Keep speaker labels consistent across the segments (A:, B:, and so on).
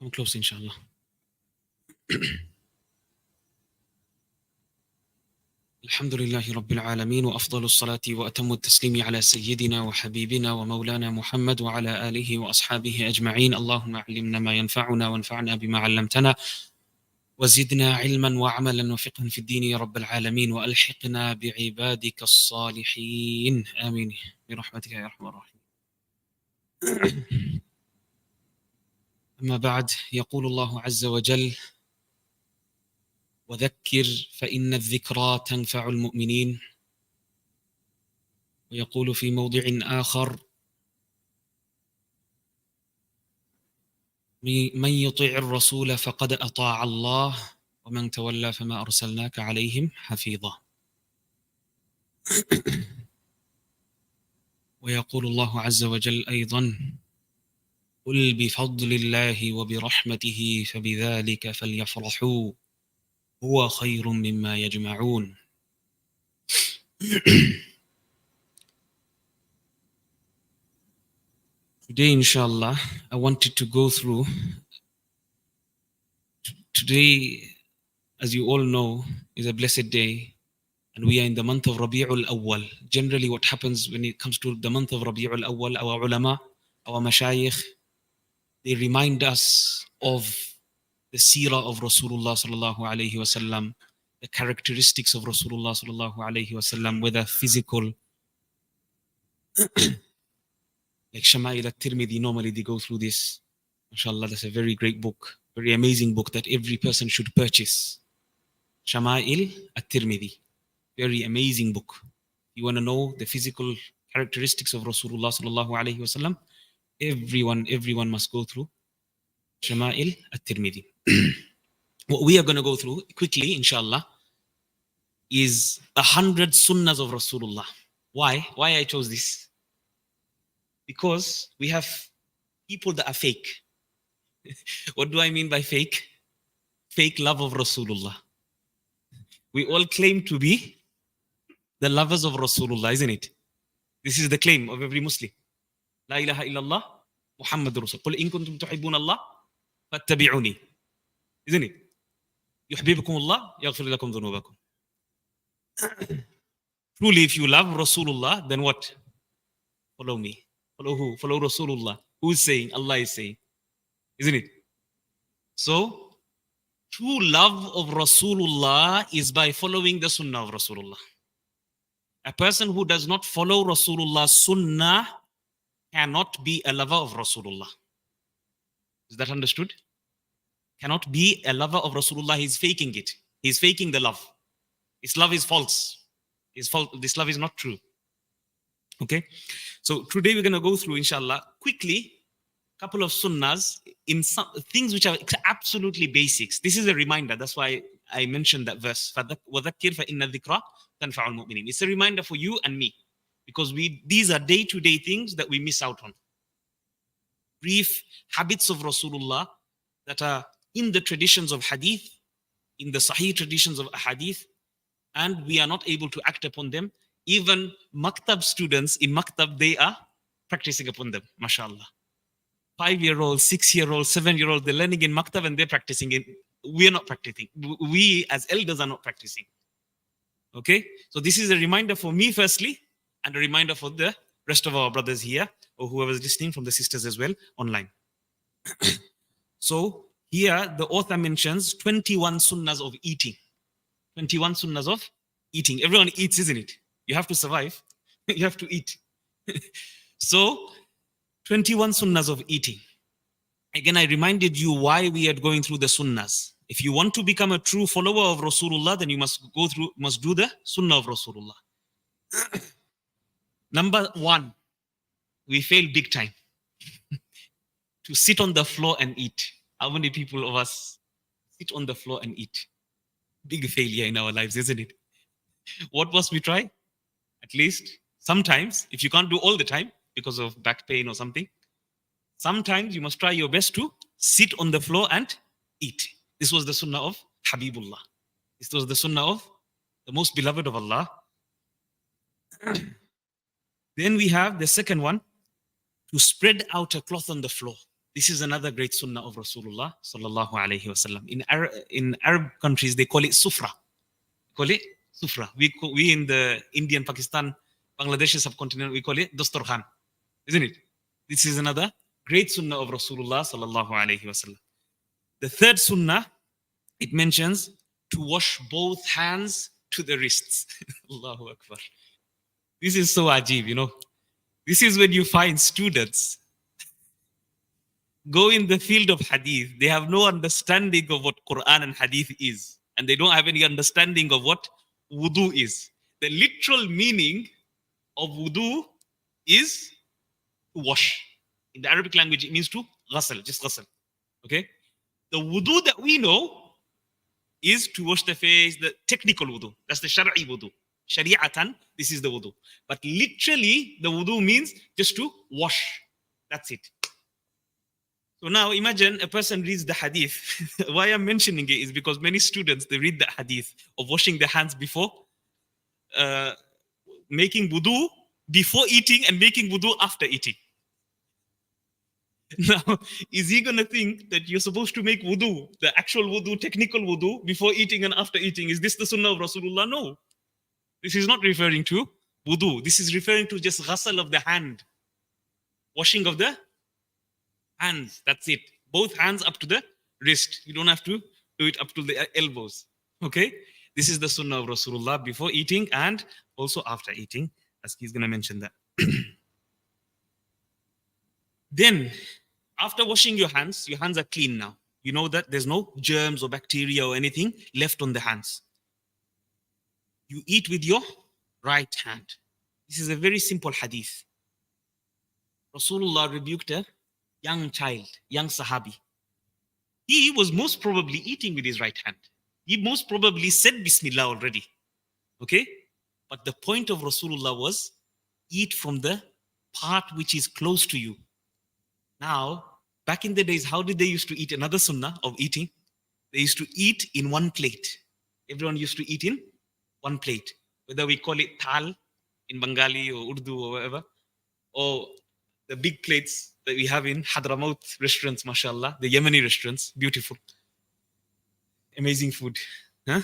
A: I'm close, inshallah. الحمد لله رب العالمين وأفضل الصلاة وأتم التسليم على سيدنا وحبيبنا ومولانا محمد وعلى آله وأصحابه أجمعين. اللهم علمنا ما ينفعنا وانفعنا بما علمتنا وزدنا علما وعملا وفقها في الدين يا رب العالمين، وألحقنا بعبادك الصالحين آمين برحمتك يا أرحم الراحمين. أما بعد، يقول الله عز وجل: وذكر فإن الذكرى تنفع المؤمنين. ويقول في موضع آخر: من يطيع الرسول فقد أطاع الله ومن تولى فما أرسلناك عليهم حفيظا. ويقول الله عز وجل أيضا: قل بفضل الله وبرحمته فبذلك فليفرحوا هو خير مما يجمعون. Today, inshallah, I wanted to go through. Today, as you all know, is a blessed day, and we are in the month of Rabi'ul Awwal. Generally, what happens when it comes to the month of Rabi'ul Awwal, our ulama, our mashayikh, they remind us of the seerah of Rasulullah sallallahu alaihi wasallam, the characteristics of Rasulullah sallallahu alaihi wasallam, whether physical, like Shama'il al-Tirmidhi, normally they go through this. MashaAllah, that's a very great book, very amazing book that every person should purchase. Shama'il al-Tirmidhi, very amazing book. You want to know the physical characteristics of Rasulullah sallallahu alaihi wasallam, everyone must go through Shama'il al-Tirmidhi. What we are going to go through quickly, inshallah, is 100 sunnahs of Rasulullah. Why I chose this? Because we have people that are fake. What do I mean by fake? Fake love of Rasulullah. We all claim to be the lovers of Rasulullah, isn't it? This is the claim of every Muslim. La ilaha illallah Muhammadur Rasul. Qul in kuntum tuhibbuna Allah fattabi'uni. Isn't it? Yuhibbukum Allah yaghfir lakum dhunubakum. Truly, if you love Rasulullah, then what? Follow me. Follow who? Follow Rasulullah. Who is saying? Allah is saying. Isn't it? So, true love of Rasulullah is by following the Sunnah of Rasulullah. A person who does not follow Rasulullah's Sunnah cannot be a lover of Rasulullah. Is that understood? Cannot be a lover of Rasulullah. He's faking it. He's faking the love. His love is false. This love is not true. Okay? So today we're going to go through, inshallah, quickly, a couple of sunnahs in some things which are absolutely basics. This is a reminder. That's why I mentioned that verse. وَذَكِّرْ فَإِنَّ الذِّكْرَى تَنْفَعُ الْمُؤْمِنِينَ. It's a reminder for you and me. Because these are day-to-day things that we miss out on. Brief habits of Rasulullah that are in the traditions of hadith, in the sahih traditions of hadith, and we are not able to act upon them. Even maktab students in maktab, they are practicing upon them, mashallah. 5-year-old, 6-year-old, 7-year-old, they're learning in maktab and they're practicing it. We are not practicing. We as elders are not practicing. Okay? So this is a reminder for me firstly, and a reminder for the rest of our brothers here, or whoever is listening, from the sisters as well, online. So here the author mentions 21 sunnahs of eating. 21 sunnahs of eating. Everyone eats, isn't it? You have to survive. You have to eat. So 21 sunnahs of eating. Again, I reminded you why we are going through the sunnahs. If you want to become a true follower of Rasulullah, then you must do the sunnah of Rasulullah. Number 1, we fail big time. To sit on the floor and eat. How many people of us sit on the floor and eat? Big failure in our lives, isn't it? What must we try? At least sometimes, if you can't do all the time because of back pain or something, sometimes you must try your best to sit on the floor and eat. This was the sunnah of Habibullah. This was the sunnah of the most beloved of Allah, Then we have the second one, to spread out a cloth on the floor. This is another great sunnah of Rasulullah sallallahu alaihi wasallam. In Arab countries, they call it sufra. Call it sufra. We in the Indian, Pakistan, Bangladesh subcontinent, we call it dasturkhan, isn't it? This is another great sunnah of Rasulullah sallallahu alaihi wasallam. The third sunnah, it mentions to wash both hands to the wrists. Allahu Akbar. This is so ajib, you know. This is when you find students go in the field of hadith. They have no understanding of what Quran and hadith is. And they don't have any understanding of what wudu is. The literal meaning of wudu is to wash. In the Arabic language, it means to ghasl, just ghasl. Okay? The wudu that we know is to wash the face, the technical wudu. That's the shari'i wudu. Shari'atan, this is the wudu. But literally, the wudu means just to wash. That's it. So now imagine a person reads the hadith. Why I'm mentioning it is because many students, they read the hadith of washing their hands before making wudu, before eating, and making wudu after eating. Now, is he going to think that you're supposed to make wudu, the actual wudu, technical wudu, before eating and after eating? Is this the sunnah of Rasulullah? No. This is not referring to wudu. This is referring to just ghasl of the hand. Washing of the hands. That's it. Both hands up to the wrist. You don't have to do it up to the elbows. Okay? This is the sunnah of Rasulullah before eating and also after eating, as he's going to mention that. Then, after washing your hands are clean now. You know that there's no germs or bacteria or anything left on the hands. You eat with your right hand. This is a very simple hadith. Rasulullah rebuked a young child, young Sahabi. He was most probably eating with his right hand. He most probably said Bismillah already. Okay? But the point of Rasulullah was, eat from the part which is close to you. Now, back in the days, how did they used to eat? Another sunnah of eating. They used to eat in one plate. Everyone used to eat in one plate. Whether we call it thal in Bengali or Urdu or whatever, or the big plates that we have in Hadramaut restaurants, mashallah, the Yemeni restaurants, beautiful. Amazing food. Huh?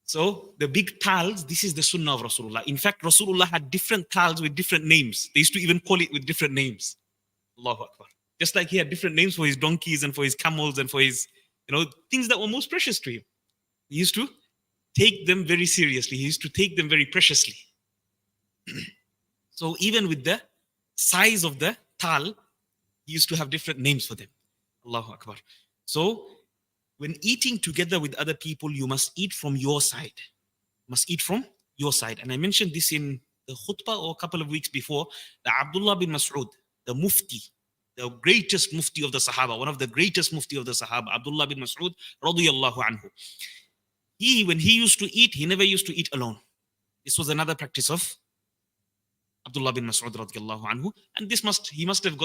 A: So the big thals, this is the sunnah of Rasulullah. In fact, Rasulullah had different thals with different names. They used to even call it with different names. Allahu Akbar. Just like he had different names for his donkeys and for his camels and for his, things that were most precious to him. He used to take them very seriously. He used to take them very preciously. So even with the size of the tal, he used to have different names for them. Allahu Akbar. So when eating together with other people, you must eat from your side. You must eat from your side. And I mentioned this in the khutbah or a couple of weeks before, that Abdullah bin Mas'ud, the mufti, the greatest mufti of the Sahaba, one of the greatest mufti of the Sahaba, Abdullah bin Mas'ud, radiyallahu anhu. When he used to eat, he never used to eat alone. This was another practice of Abdullah bin Mas'ud, radiyallahu anhu. And he must have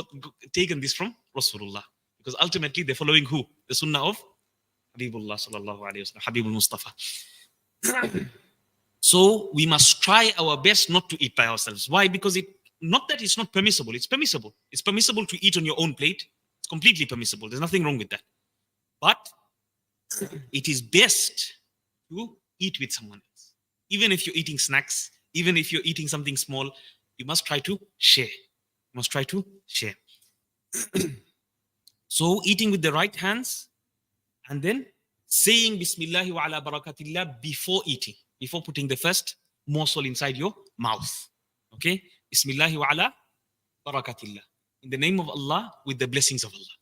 A: taken this from Rasulullah. Because ultimately they're following who? The sunnah of Habibullah sallallahu alayhi wa sallam, Habibul Mustafa. So we must try our best not to eat by ourselves. Why? Because not that it's not permissible. It's permissible. It's permissible to eat on your own plate. It's completely permissible. There's nothing wrong with that. But it is best to eat with someone else. Even if you're eating snacks, even if you're eating something small, you must try to share. You must try to share. So eating with the right hands and then saying Bismillahi wa ala barakatillah before eating, before putting the first morsel inside your mouth. Okay? Bismillahi wa ala barakatillah. In the name of Allah, with the blessings of Allah.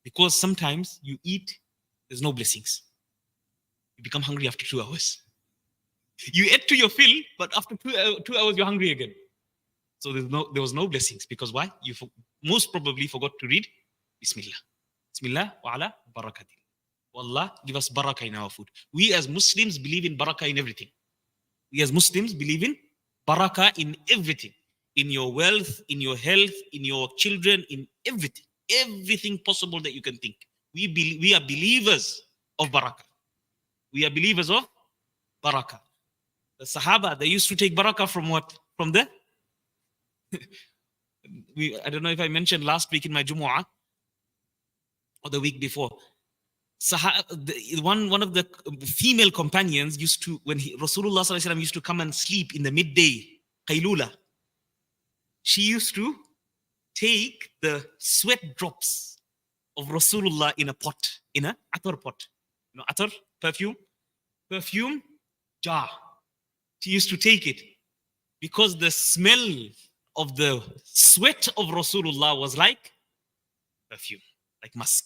A: Because sometimes you eat, there's no blessings. You become hungry after 2 hours. You ate to your fill, but after 2 hours, you're hungry again. So there was no blessings. Because why? You most probably forgot to read Bismillah. Bismillah wa ala barakatillah. Allah, give us barakah in our food. We as Muslims believe in barakah in everything. We as Muslims believe in barakah in everything. In your wealth, in your health, in your children, in everything. Everything possible that you can think. We are believers of barakah. We are believers of barakah. The Sahaba, they used to take barakah from what? From the I don't know if I mentioned last week in my Jumu'ah or the week before. One of the female companions used to, when Rasulullah sallallahu alaihi wasallam used to come and sleep in the midday, qaylula, she used to take the sweat drops of Rasulullah in a pot, in a atar pot. You know, atar, perfume jar. She used to take it because the smell of the sweat of Rasulullah was like perfume, like musk.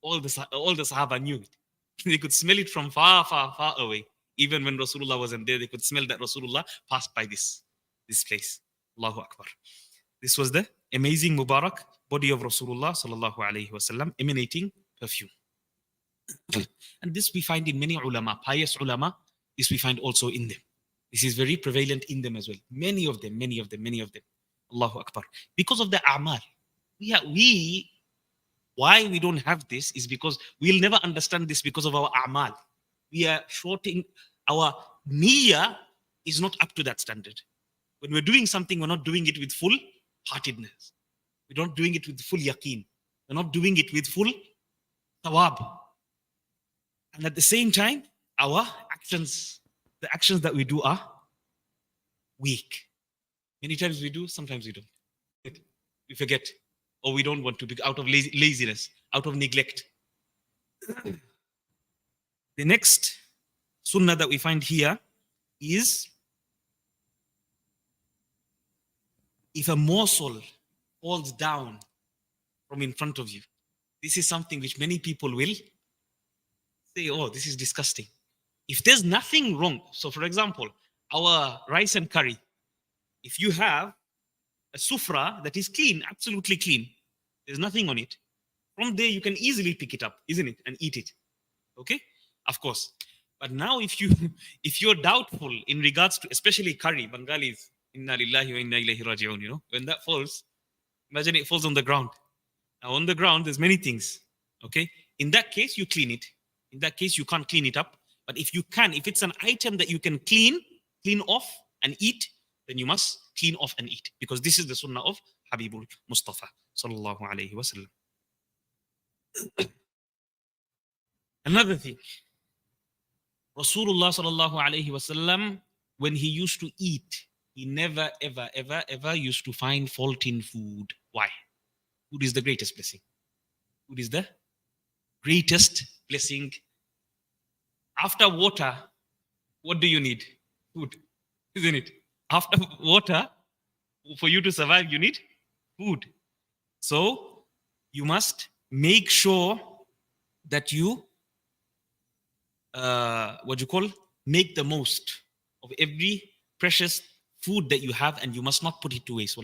A: All the Sahaba knew it. They could smell it from far, far, far away. Even when Rasulullah wasn't there, they could smell that Rasulullah passed by this place. Allahu Akbar. This was the amazing Mubarak body of Rasulullah sallallahu alaihi wasallam emanating perfume. And this we find in many ulama, pious ulama. This we find also in them. This is very prevalent in them as well. Many of them. Allahu Akbar. Because of the a'mal. Why we don't have this is because we'll never understand this because of our a'mal. We are shorting, our niyyah is not up to that standard. When we're doing something, we're not doing it with full heartedness. We're not doing it with full yaqeen. We're not doing it with full tawab. And at the same time, our actions, the actions that we do are weak. Many times we do, sometimes we don't. We forget, or we don't want to, be out of laziness, out of neglect. The next sunnah that we find here is, if a morsel falls down from in front of you, this is something which many people will say, oh, this is disgusting. If there's nothing wrong, so for example, our rice and curry, if you have a sufra that is clean, absolutely clean, there's nothing on it, from there you can easily pick it up, isn't it, and eat it. Okay, of course. But now if you're doubtful in regards to, especially curry, Bengalis, inna lillahi wa inna ilayhi raji'un, you know, when that falls, imagine it falls on the ground. Now on the ground there's many things. Okay, in that case you clean it. In that case you can't clean it up. But if you can, if it's an item that you can clean off and eat, then you must clean off and eat, because this is the sunnah of Habibul Mustafa sallallahu alaihi wasallam. Another thing, Rasulullah sallallahu alaihi wasallam, when he used to eat, he never ever used to find fault in food. Why? Food is the greatest blessing. Food is the greatest blessing. After water, what do you need? Food, isn't it? After water, for you to survive, you need food. So you must make sure that you make the most of every precious food that you have, and you must not put it to waste.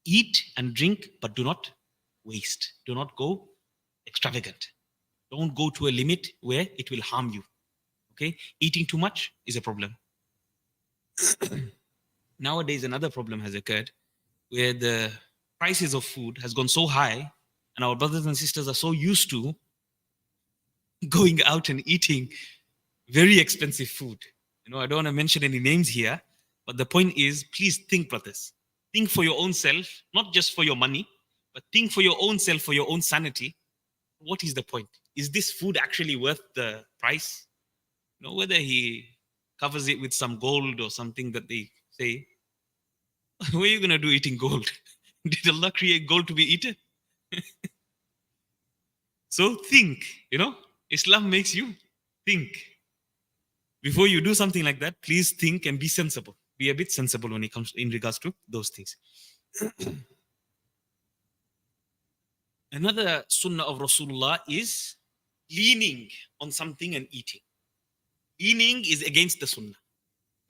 A: Eat and drink, but do not waste. Do not go extravagant. Don't go to a limit where it will harm you. Okay, eating too much is a problem. Nowadays, another problem has occurred where the prices of food has gone so high, and our brothers and sisters are so used to going out and eating very expensive food. You know, I don't want to mention any names here, but the point is, please think, brothers. Think for your own self, not just for your money, but think for your own self, for your own sanity. What is the point? Is this food actually worth the price? You know, whether he covers it with some gold or something that they say, what are you going to do eating gold? Did Allah create gold to be eaten? So think, you know, Islam makes you think. Before you do something like that, please think and be sensible. Be a bit sensible when it comes in regards to those things. Another sunnah of Rasulullah is leaning on something and eating. Leaning is against the sunnah.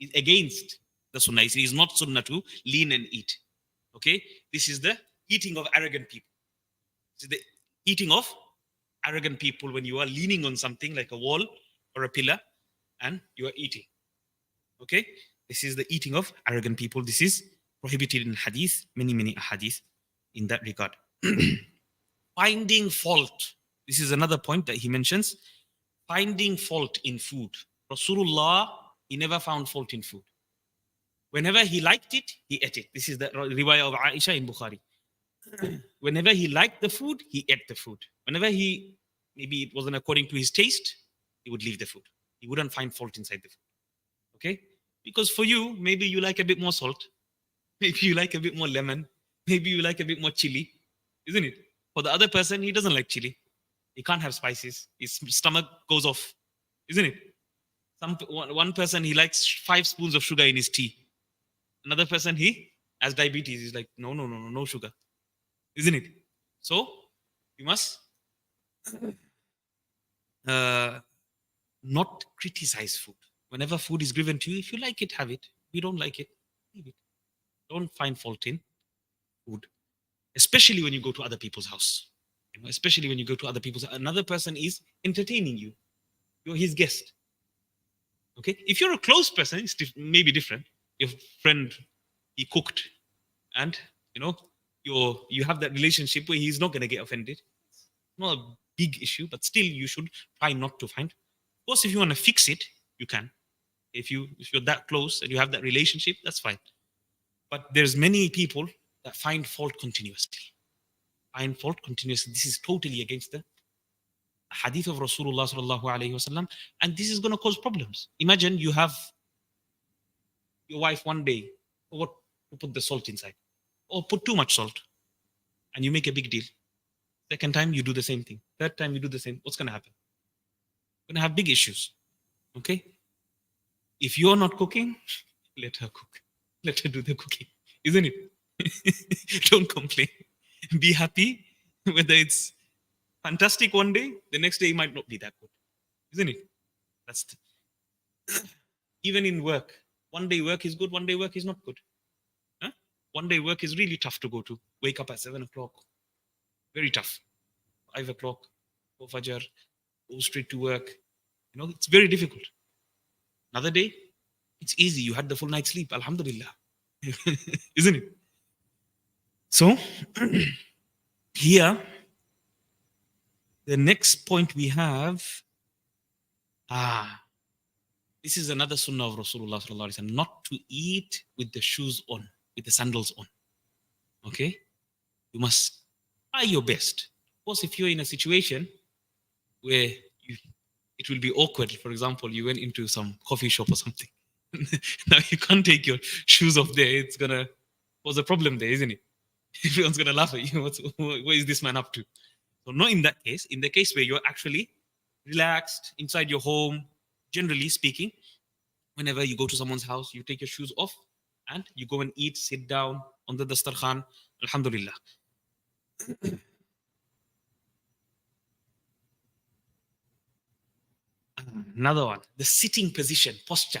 A: It's against the sunnah. It is not sunnah to lean and eat. Okay? This is the eating of arrogant people. This is the eating of arrogant people when you are leaning on something like a wall or a pillar and you are eating. Okay? This is the eating of arrogant people. This is prohibited in hadith, many hadith in that regard. Finding fault. This is another point that he mentions. finding fault in food. Rasulullah, he never found fault in food. Whenever he liked it, he ate it. This is the riwayah of Aisha in Bukhari. Whenever he liked the food, he ate the food. Whenever maybe it wasn't according to his taste, he would leave the food. He wouldn't find fault inside the food. Okay? Because for you, maybe you like a bit more salt. Maybe you like a bit more lemon. Maybe you like a bit more chili. Isn't it? For the other person, he doesn't like chili. He can't have spices. His stomach goes off. Isn't it? One person, he likes 5 spoons of sugar in his tea. Another person, he has diabetes. He's like, no sugar. Isn't it? So, you must not criticize food. Whenever food is given to you, if you like it, have it. If you don't like it, leave it. Don't find fault in food. Especially when you go to other people's house. Especially when you go to other people's house. Another person is entertaining you. You're his guest. Okay? If you're a close person, it's maybe different. Your friend, he cooked, and you have that relationship where he's not going to get offended. It's not a big issue, but still you should try not to find. Of course, if you want to fix it, you can. If you're that close and you have that relationship, that's fine. But there's many people that find fault continuously. This is totally against the hadith of Rasulullah sallallahu alaihi wasallam, and this is going to cause problems. Imagine you have your wife one day forgot to put the salt inside, or put too much salt, and you make a big deal. Second time you do the same thing. Third time you do the same. What's going to happen? You're going to have big issues. Okay? If you're not cooking, let her cook. Let her do the cooking. Isn't it? Don't complain. Be happy. Whether it's fantastic one day, the next day it might not be that good. Isn't it? Even in work. One day work is good, one day work is not good. Huh? One day work is really tough to go to. Wake up at 7 o'clock. Very tough. 5 o'clock, go Fajr, go straight to work. It's very difficult. Another day, it's easy. You had the full night's sleep. Alhamdulillah. Isn't it? So, here, the next point we have, this is another sunnah of Rasulullah sallallahu alaihi wasallam, not to eat with the shoes on, with the sandals on. Okay? You must try your best. Of course, if you're in a situation where it will be awkward, for example, you went into some coffee shop or something. Now you can't take your shoes off there. It's going to cause a problem there, isn't it? Everyone's going to laugh at you. What is this man up to? So not in that case. In the case where you're actually relaxed inside your home, generally speaking, whenever you go to someone's house, you take your shoes off and you go and eat, sit down on the dastarkhan. Alhamdulillah. Another one, the sitting position, posture.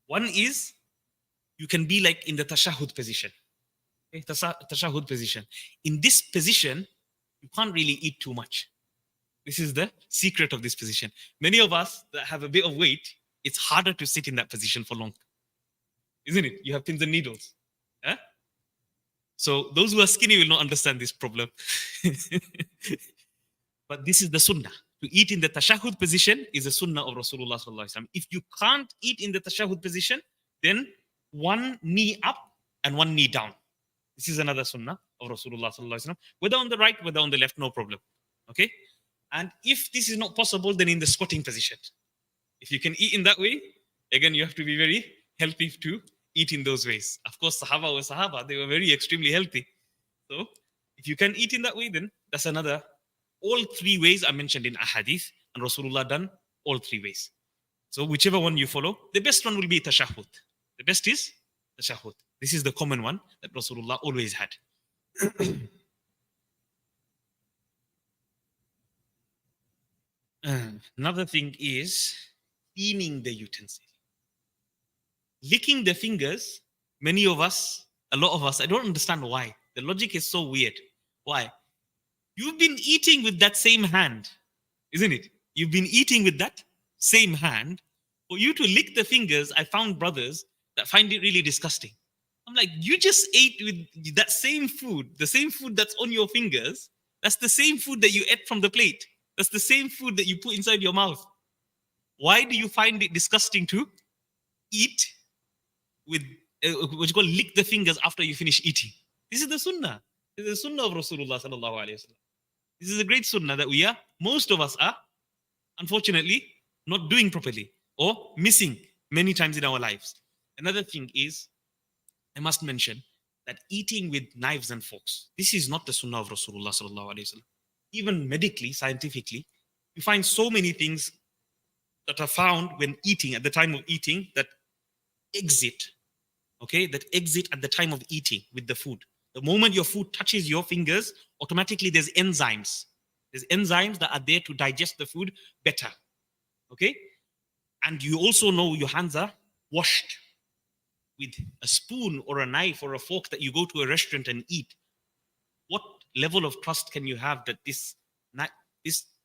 A: One is you can be like in the tashahhud position. Okay? Tashahhud position. In this position, you can't really eat too much. This is the secret of this position. Many of us that have a bit of weight, it's harder to sit in that position for long. Isn't it? You have pins and needles. Huh? So those who are skinny will not understand this problem. But this is the sunnah. To eat in the tashahhud position is a sunnah of Rasulullah sallallahu alaihi wasallam. If you can't eat in the tashahhud position, then one knee up and one knee down. This is another sunnah of Rasulullah sallallahu alaihi wasallam. Whether on the right, whether on the left, no problem. Okay? And if this is not possible, then in the squatting position. If you can eat in that way, again, you have to be very healthy to eat in those ways. Of course, Sahaba, they were very extremely healthy. So, if you can eat in that way, then that's another. All 3 ways are mentioned in ahadith, and Rasulullah done all 3 ways. So, whichever one you follow, the best one will be tashahhud. The best is tashahhud. This is the common one that Rasulullah always had. Another thing is cleaning the utensil. Licking the fingers, many of us, a lot of us, I don't understand why. The logic is so weird. Why? You've been eating with that same hand, isn't it? You've been eating with that same hand. For you to lick the fingers, I found brothers that find it really disgusting. I'm like, you just ate with that same food, the same food that's on your fingers. That's the same food that you ate from the plate. That's the same food that you put inside your mouth. Why do you find it disgusting to eat with what you call lick the fingers after you finish eating? This is the sunnah. This is the sunnah of Rasulullah sallallahu alaihi wasallam. This is a great sunnah that most of us are, unfortunately, not doing properly or missing many times in our lives. Another thing is, I must mention that eating with knives and forks, this is not the sunnah of Rasulullah sallallahu alaihi wasallam. Even medically, scientifically, you find so many things that are found when eating, at the time of eating, that exit, okay, that exit at the time of eating with the food. The moment your food touches your fingers, automatically there's enzymes. There's enzymes that are there to digest the food better, okay? And you also know your hands are washed with a spoon or a knife or a fork that you go to a restaurant and eat. What level of trust can you have that this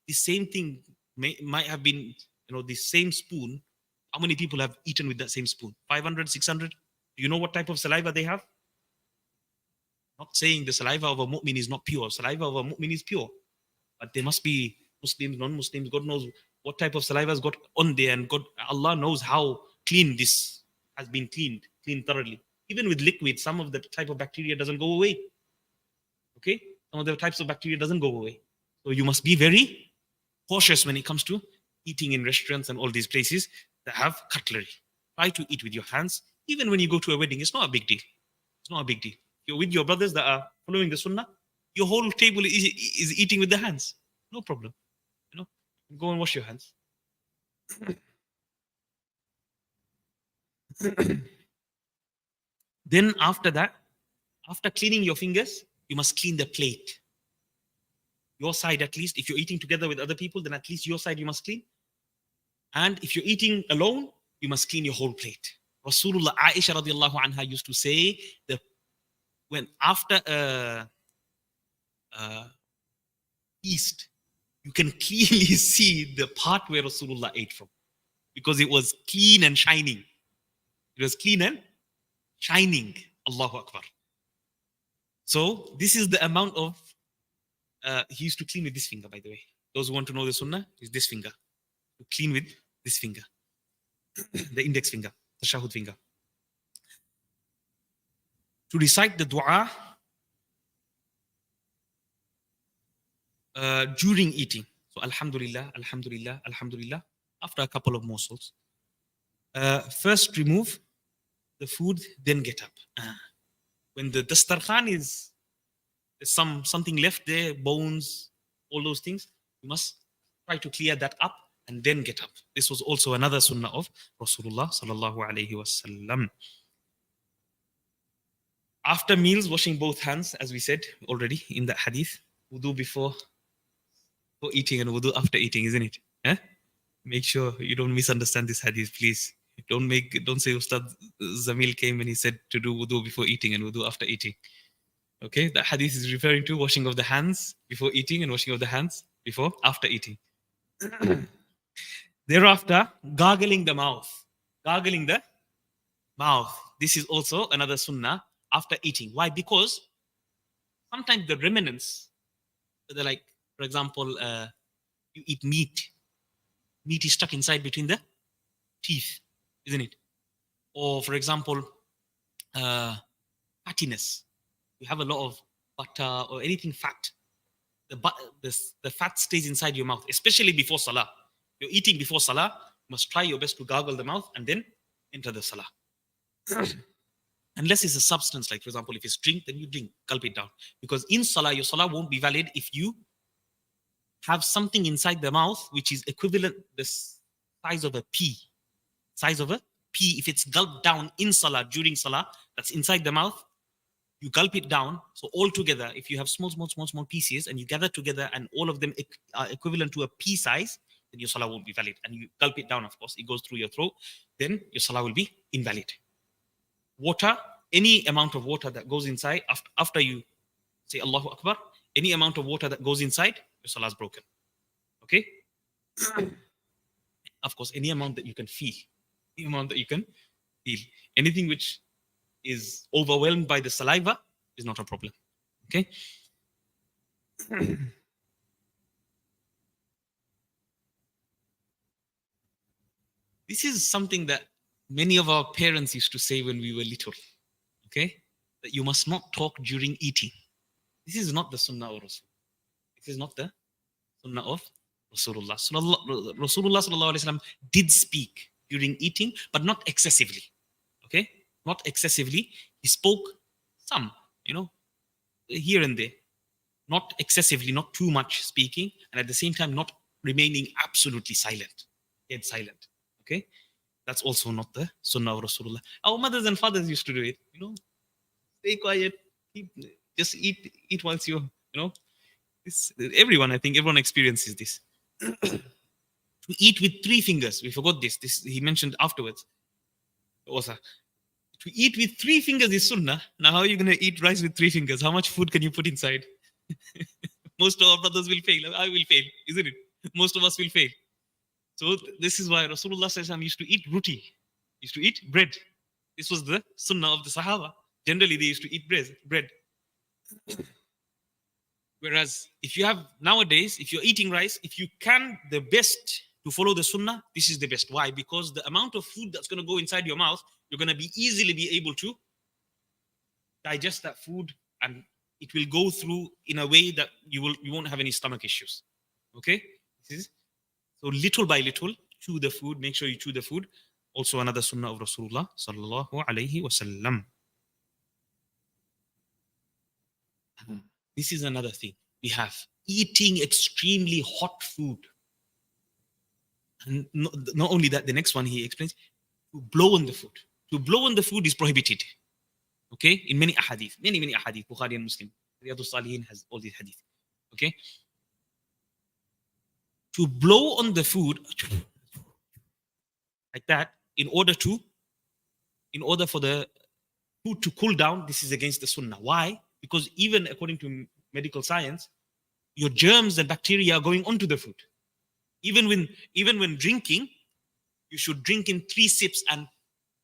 A: same thing might have been, this same spoon? How many people have eaten with that same spoon? 500, 600? Do you know what type of saliva they have? Not saying the saliva of a mu'min is not pure. Saliva of a mu'min is pure. But there must be Muslims, non-Muslims, God knows what type of saliva has got on there, and Allah knows how clean this has been cleaned thoroughly. Even with liquid, some of the type of bacteria doesn't go away. Okay? Some of the types of bacteria doesn't go away. So you must be very cautious when it comes to eating in restaurants and all these places that have cutlery. Try to eat with your hands. Even when you go to a wedding, it's not a big deal. It's not a big deal. You're with your brothers that are following the sunnah, your whole table is eating with the hands. No problem. Go and wash your hands. Then after that, after cleaning your fingers, you must clean the plate. Your side at least. If you're eating together with other people, then at least your side you must clean. And if you're eating alone, you must clean your whole plate. Rasulullah, Aisha radiallahu anha used to say that when after a feast, you can clearly see the part where Rasulullah ate from, because it was clean and shining. It was clean and shining. Allahu Akbar. So this is the amount of, he used to clean with this finger, by the way. Those who want to know the sunnah, is this finger. To clean with this finger. The index finger, the shahud finger. To recite the dua during eating. So Alhamdulillah, Alhamdulillah, Alhamdulillah, after a couple of morsels. First remove the food, then get up. When the dastarkhan is something left there, bones, all those things, you must try to clear that up and then get up. This was also another sunnah of Rasulullah sallallahu alaihi wasallam. After meals, washing both hands, as we said already in that hadith. Wudu before eating and wudu after eating, isn't it? Make sure you don't misunderstand this hadith, please. Don't say Ustad Zamil came and he said to do wudu before eating and wudu after eating. Okay, that hadith is referring to washing of the hands before eating and washing of the hands after eating. Thereafter, gargling the mouth. Gargling the mouth. This is also another sunnah after eating. Why? Because sometimes the remnants, they're like, for example, you eat meat. Meat is stuck inside between the teeth, isn't it? Or, for example, fattiness. You have a lot of butter or anything fat. The fat stays inside your mouth, especially before salah. You're eating before salah, you must try your best to gargle the mouth and then enter the salah. Unless it's a substance, like for example, if it's drink, then you drink, gulp it down. Because in salah, your salah won't be valid if you have something inside the mouth which is equivalent the size of a pea. Size of a pea, if it's gulped down in salah, during salah, that's inside the mouth, you gulp it down. So all together, if you have small pieces and you gather together and all of them are equivalent to a pea size, then your salah won't be valid. And you gulp it down, of course, it goes through your throat, then your salah will be invalid. Water, any amount of water that goes inside, after you say Allahu Akbar, any amount of water that goes inside, your salah is broken. Okay? Of course, any amount that you can feel. Any amount that you can feel. Anything which is overwhelmed by the saliva is not a problem. Okay? This is something that many of our parents used to say when we were little. Okay? That you must not talk during eating. This is not the Sunnah of Rasul. This is not the Sunnah of Rasulullah. Rasulullah sallallahu alaihi wasallam did speak during eating, but not excessively. Okay? Not excessively. He spoke some, here and there. Not excessively, not too much speaking, and at the same time not remaining absolutely silent, dead silent. Okay? That's also not the Sunnah of Rasulullah. Our mothers and fathers used to do it. Stay quiet, just eat whilst everyone, I think everyone experiences this. To eat with 3 fingers. We forgot this. This he mentioned afterwards. Also, to eat with 3 fingers is sunnah. Now, how are you going to eat rice with 3 fingers? How much food can you put inside? Most of our brothers will fail. I will fail, isn't it? Most of us will fail. So this is why Rasulullah ﷺ used to eat roti, used to eat bread. This was the sunnah of the Sahaba. Generally, they used to eat bread. Whereas if you have nowadays, if you're eating rice, if you can, the best to follow the sunnah, this is the best. Why? Because the amount of food that's going to go inside your mouth, you're going to easily be able to digest that food, and it will go through in a way that you won't have any stomach issues. Okay? So little by little, chew the food. Make sure you chew the food. Also another sunnah of Rasulullah sallallahu alaihi wasallam. This is another thing. We have eating extremely hot food. And not only that, the next one he explains, to blow on the food. To blow on the food is prohibited. Okay? In many ahadith. Many ahadith. Bukhari and Muslim. Riyadus Salihin has all these hadith. Okay? To blow on the food like that, in order for the food to cool down, this is against the sunnah. Why? Because even according to medical science, your germs and bacteria are going onto the food. Even when drinking, you should drink in 3 sips and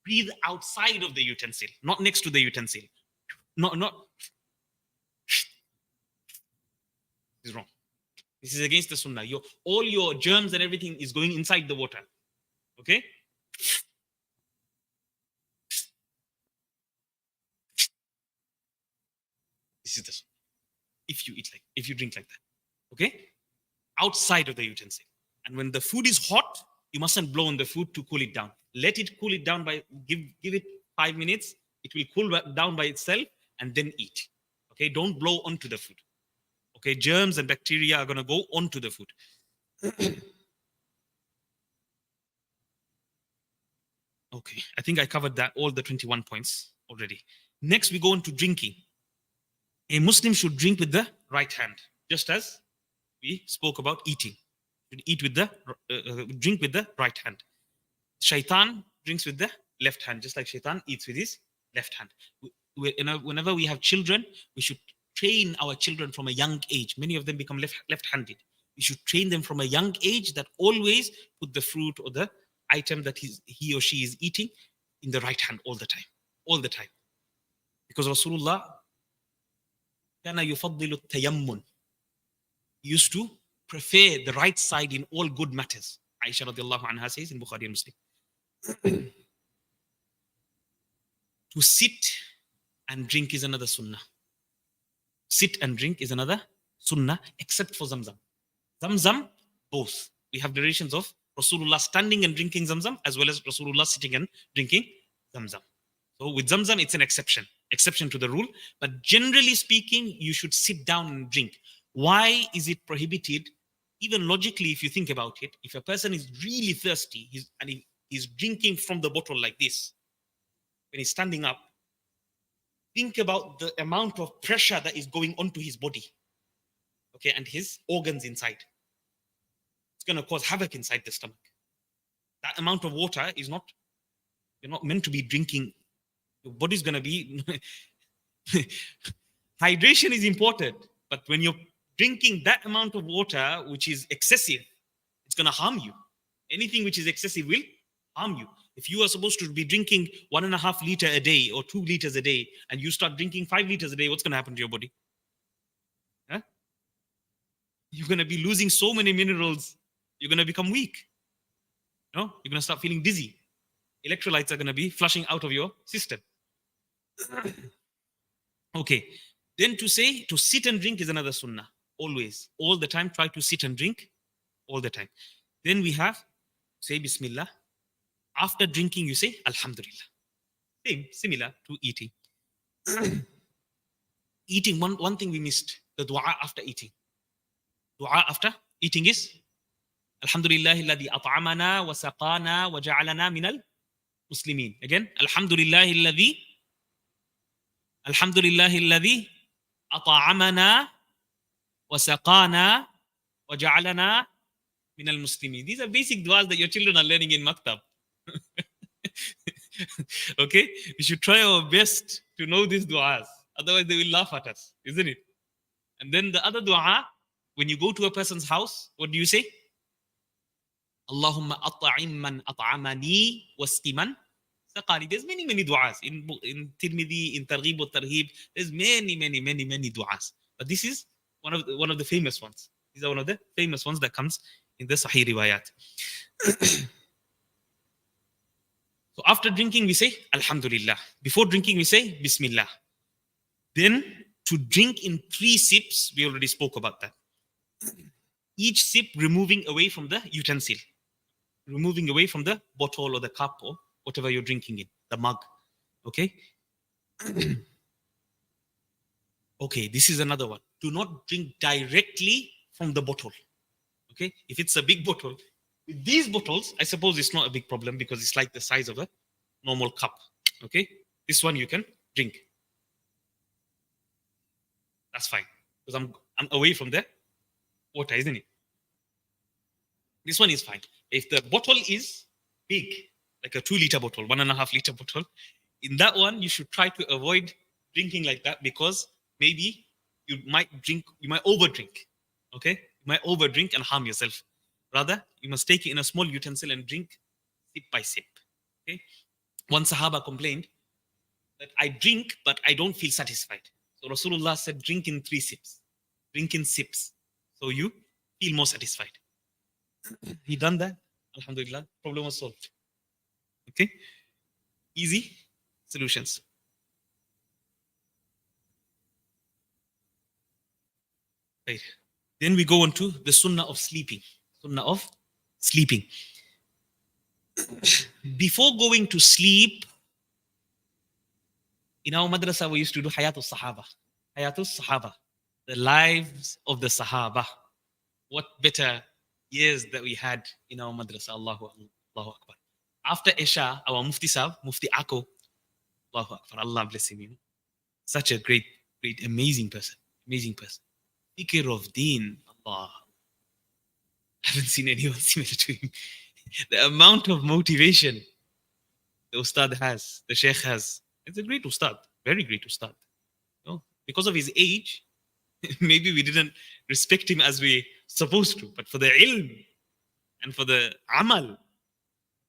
A: breathe outside of the utensil, not next to the utensil. Not. This is wrong. This is against the sunnah. All your germs and everything is going inside the water. Okay? This is the sunnah. If you drink like that. Okay? Outside of the utensil. And when the food is hot, you mustn't blow on the food to cool it down. Let it cool it down by give it 5 minutes. It will cool down by itself, and then eat. Okay? Don't blow onto the food. Okay? Germs and bacteria are going to go onto the food. Okay, I think I covered all the 21 points already. Next, we go into drinking. A Muslim should drink with the right hand, just as we spoke about eating. Drink with the right hand. Shaitan drinks with the left hand, just like Shaitan eats with his left hand. Whenever we have children, we should train our children from a young age. Many of them become left-handed. We should train them from a young age that always put the fruit or the item that he or she is eating in the right hand all the time. Because Rasulullah kana yufaddilu tayammun. He used to prefer the right side in all good matters. Aisha radiallahu anha says in Bukhari and Muslim. To sit and drink is another sunnah. Sit and drink is another sunnah, except for Zamzam. Zamzam, both. We have narrations of Rasulullah standing and drinking Zamzam, as well as Rasulullah sitting and drinking Zamzam. So with Zamzam, it's an exception to the rule. But generally speaking, you should sit down and drink. Why is it prohibited? Even logically, if you think about it, if a person is really thirsty and he's drinking from the bottle like this, when he's standing up, think about the amount of pressure that is going onto his body, okay, and his organs inside. It's going to cause havoc inside the stomach. That amount of water you're not meant to be drinking. Your body's going to be... Hydration is important, but when you're drinking that amount of water, which is excessive, it's going to harm you. Anything which is excessive will harm you. If you are supposed to be drinking 1.5 liters a day or 2 liters a day, and you start drinking 5 liters a day, what's going to happen to your body? Huh? You're going to be losing so many minerals. You're going to become weak. You're going to start feeling dizzy. Electrolytes are going to be flushing out of your system. Okay. Then to sit and drink is another sunnah. Always, all the time, try to sit and drink all the time. Then we have say Bismillah. After drinking, you say Alhamdulillah. Same, similar to eating. Eating, one thing we missed, the dua after eating. Dua after eating is Alhamdulillah alladhi at'amana wa saqana wa ja'alana minal muslimin. Again, Alhamdulillah alladhi at'amana wa saqana wa ja'alana minal muslimin. These are basic duas that your children are learning in maktab. Okay, we should try our best to know these duas. Otherwise, they will laugh at us, isn't it? And then the other dua, when you go to a person's house, what do you say? Allahumma at'im man at'amani wasqiman saqani. There's many duas in Tirmidhi, in Targhib wa Tarhib. There's many duas. But this is one of the famous ones. These are one of the famous ones that comes in the Sahih riwayat. So after drinking, we say Alhamdulillah. Before drinking, we say Bismillah. Then to drink in 3 sips, we already spoke about that. Each sip removing away from the utensil, removing away from the bottle or the cup or whatever you're drinking in, the mug. Okay? Okay, this is another one. Do not drink directly from the bottle. Okay? If it's a big bottle, with these bottles, I suppose it's not a big problem because it's like the size of a normal cup. Okay? This one you can drink. That's fine. Because I'm away from the water, isn't it? This one is fine. If the bottle is big, like a 2-liter bottle, 1.5-liter bottle, in that one, you should try to avoid drinking like that because maybe you might overdrink. Okay? You might overdrink and harm yourself. Rather, you must take it in a small utensil and drink sip by sip. Okay? One Sahaba complained that I drink, but I don't feel satisfied. So Rasulullah said, drink in 3 sips. Drink in sips. So you feel more satisfied. He done that. Alhamdulillah. Problem was solved. Okay? Easy solutions. Right. Then we go on to the sunnah of sleeping. Sunnah of sleeping. Before going to sleep, in our madrasa, we used to do Hayatul Sahaba. Hayatul Sahaba. The lives of the Sahaba. What better years that we had in our madrasa. Allahu Akbar. After Isha, our Mufti Sahab, Mufti Ako, Allahu Akbar, Allah bless him. Such a great, amazing person. Amazing person. Fikr of Deen. Allah. I haven't seen anyone similar to him. The amount of motivation the Ustad has, the Sheikh has. It's a great Ustad. Very great Ustad. You know, because of his age, maybe we didn't respect him as we supposed to. But for the ilm and for the amal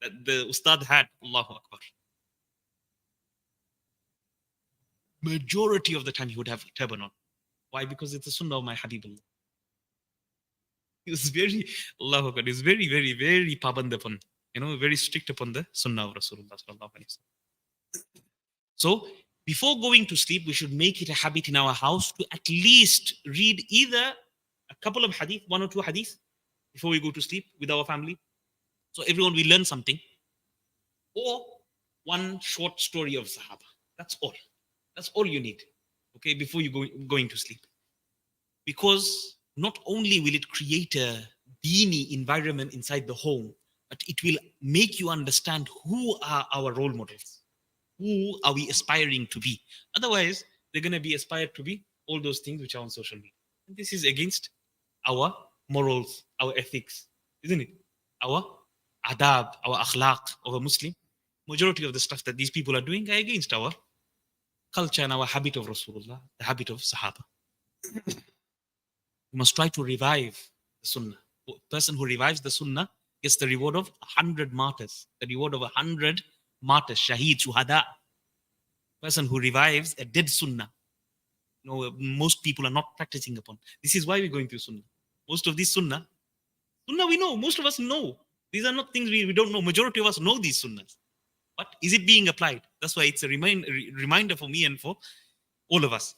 A: that the Ustad had, Allahu Akbar. Majority of the time he would have a turban on. Why? Because it's the sunnah of my Habibullah. He was very, Allahu Akbar, he was very paband upon, very strict upon the sunnah of Rasulullah sallallahu alaihi wasallam. So, before going to sleep, we should make it a habit in our house to at least read either a couple of hadith, 1 or 2 hadith, before we go to sleep with our family. So everyone will learn something. Or 1 short story of Sahaba. That's all. That's all you need. Okay, before you going to sleep. Because not only will it create a dini environment inside the home, but it will make you understand who are our role models. Who are we aspiring to be? Otherwise, they're going to be aspired to be all those things which are on social media. And this is against our morals, our ethics, isn't it? Our adab, our akhlaq of a Muslim. Majority of the stuff that these people are doing are against our culture and our habit of Rasulullah, the habit of Sahaba. We must try to revive the Sunnah. The person who revives the Sunnah gets the reward of 100 martyrs, the reward of 100 martyrs, shaheed, shuhada. Person who revives a dead Sunnah. Most people are not practicing upon. This is why we're going through Sunnah. Most of these Sunnah we know. Most of us know. These are not things we don't know. Majority of us know these sunnahs. But is it being applied? That's why it's a reminder for me and for all of us.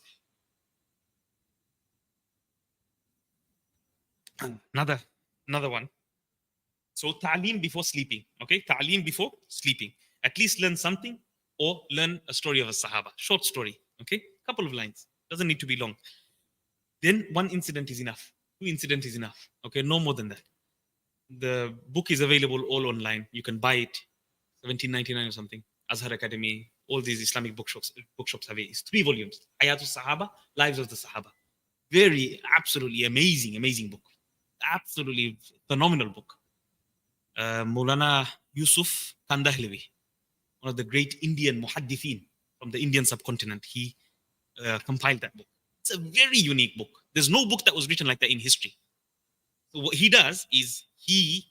A: Another one. So ta'aleem before sleeping. Okay, ta'aleem before sleeping. At least learn something or learn a story of a Sahaba. Short story. Okay, couple of lines. Doesn't need to be long. Then one incident is enough. Two incidents is enough. Okay, no more than that. The book is available all online. You can buy it, 17.99 or something. Azhar Academy, all these Islamic bookshops have it. It's 3 volumes. Hayatul Sahaba, Lives of the Sahaba. Very, absolutely amazing book. Absolutely phenomenal book. Maulana Yusuf Kandahlevi, one of the great Indian muhaddithin from the Indian subcontinent, he compiled that book. It's a very unique book. There's no book that was written like that in history. So what he does is he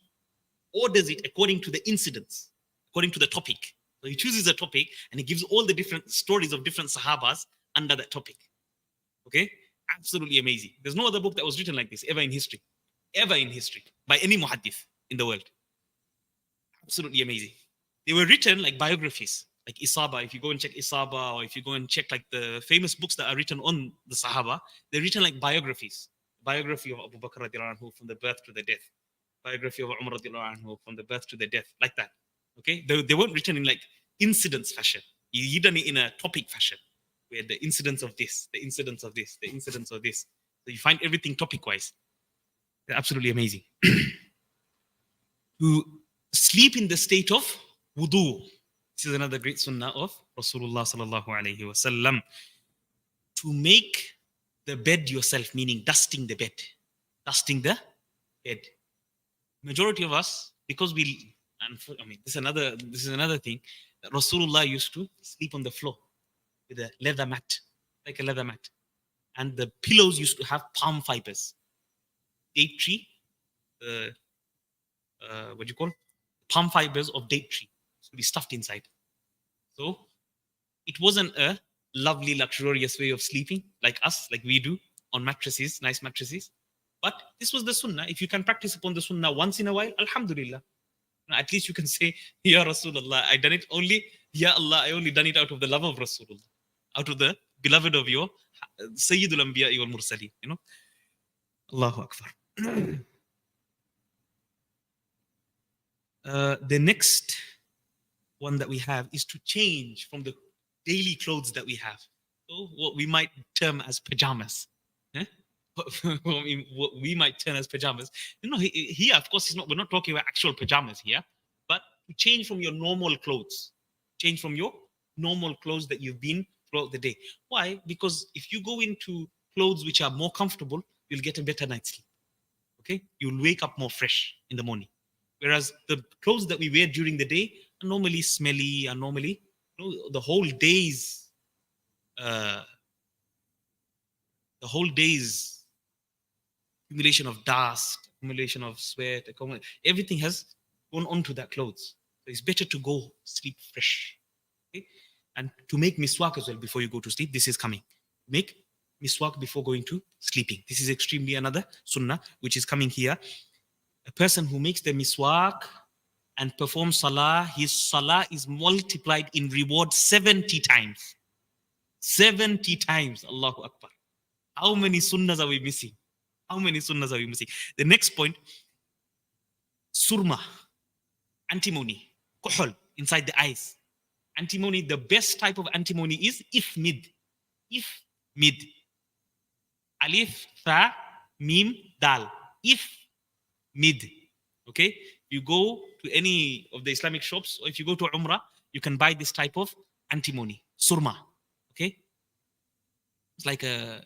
A: orders it according to the incidents, according to the topic. So he chooses a topic and he gives all the different stories of different Sahabas under that topic. Okay? Absolutely amazing. There's no other book that was written like this ever in history by any muhaddith in the world. Absolutely amazing. They were written like biographies, like Isaba. If you go and check Isaba, or if you go and check like the famous books that are written on the Sahaba, they're written like biographies. Biography of Abu Bakr radiallahu anhu from the birth to the death. Biography of Umar radiallahu anhu from the birth to the death, like that. Okay, they weren't written in like incidents fashion. He done it in a topic fashion, where the incidents of this, the incidents of this, the incidents of this. So you find everything topic-wise. They're absolutely amazing. To sleep in the state of wudu. This is another great sunnah of Rasulullah sallallahu alaihi wasallam. To make the bed yourself, meaning dusting the bed. Dusting the bed. Majority of us, because this is another thing, that Rasulullah used to sleep on the floor with a leather mat, like a leather mat. And the pillows used to have palm fibers. Date tree, what do you call? Palm fibers of date tree to be stuffed inside. So it wasn't a lovely, luxurious way of sleeping like us, like we do on mattresses, nice mattresses. But this was the sunnah. If you can practice upon the sunnah once in a while, alhamdulillah. At least you can say, Ya Rasulullah, I done it only, Ya Allah, I only done it out of the love of Rasulullah, out of the beloved of your Sayyidul Anbiya wal Mursaleen, you know. Allahu Akbar. The next one that we have is to change from the daily clothes that we have. So what we might term as pajamas. What we might term as pajamas. You know, here, of course, we're not talking about actual pajamas here, but to change from your normal clothes. Change from your normal clothes that you've been throughout the day. Why? Because if you go into clothes which are more comfortable, you'll get a better night's sleep. Okay? You'll wake up more fresh in the morning. Whereas the clothes that we wear during the day are normally smelly, are normally, the whole day's accumulation of dust, accumulation of sweat, everything has gone onto that clothes. So it's better to go sleep fresh. Okay? And to make miswak as well before you go to sleep, this is coming. Make miswak before going to sleeping. This is extremely another sunnah which is coming here. A person who makes the miswak and performs salah, his salah is multiplied in reward 70 times. 70 times. Allahu Akbar. How many sunnahs are we missing? How many sunnahs are we missing? The next point, surma, antimony, kuhul, inside the eyes. Antimony, the best type of antimony is ifmid. Ifmid. Alif, tha, mim, dal. Ifmid. Okay? You go to any of the Islamic shops, or if you go to Umrah, you can buy this type of antimony, surma. Okay? It's like a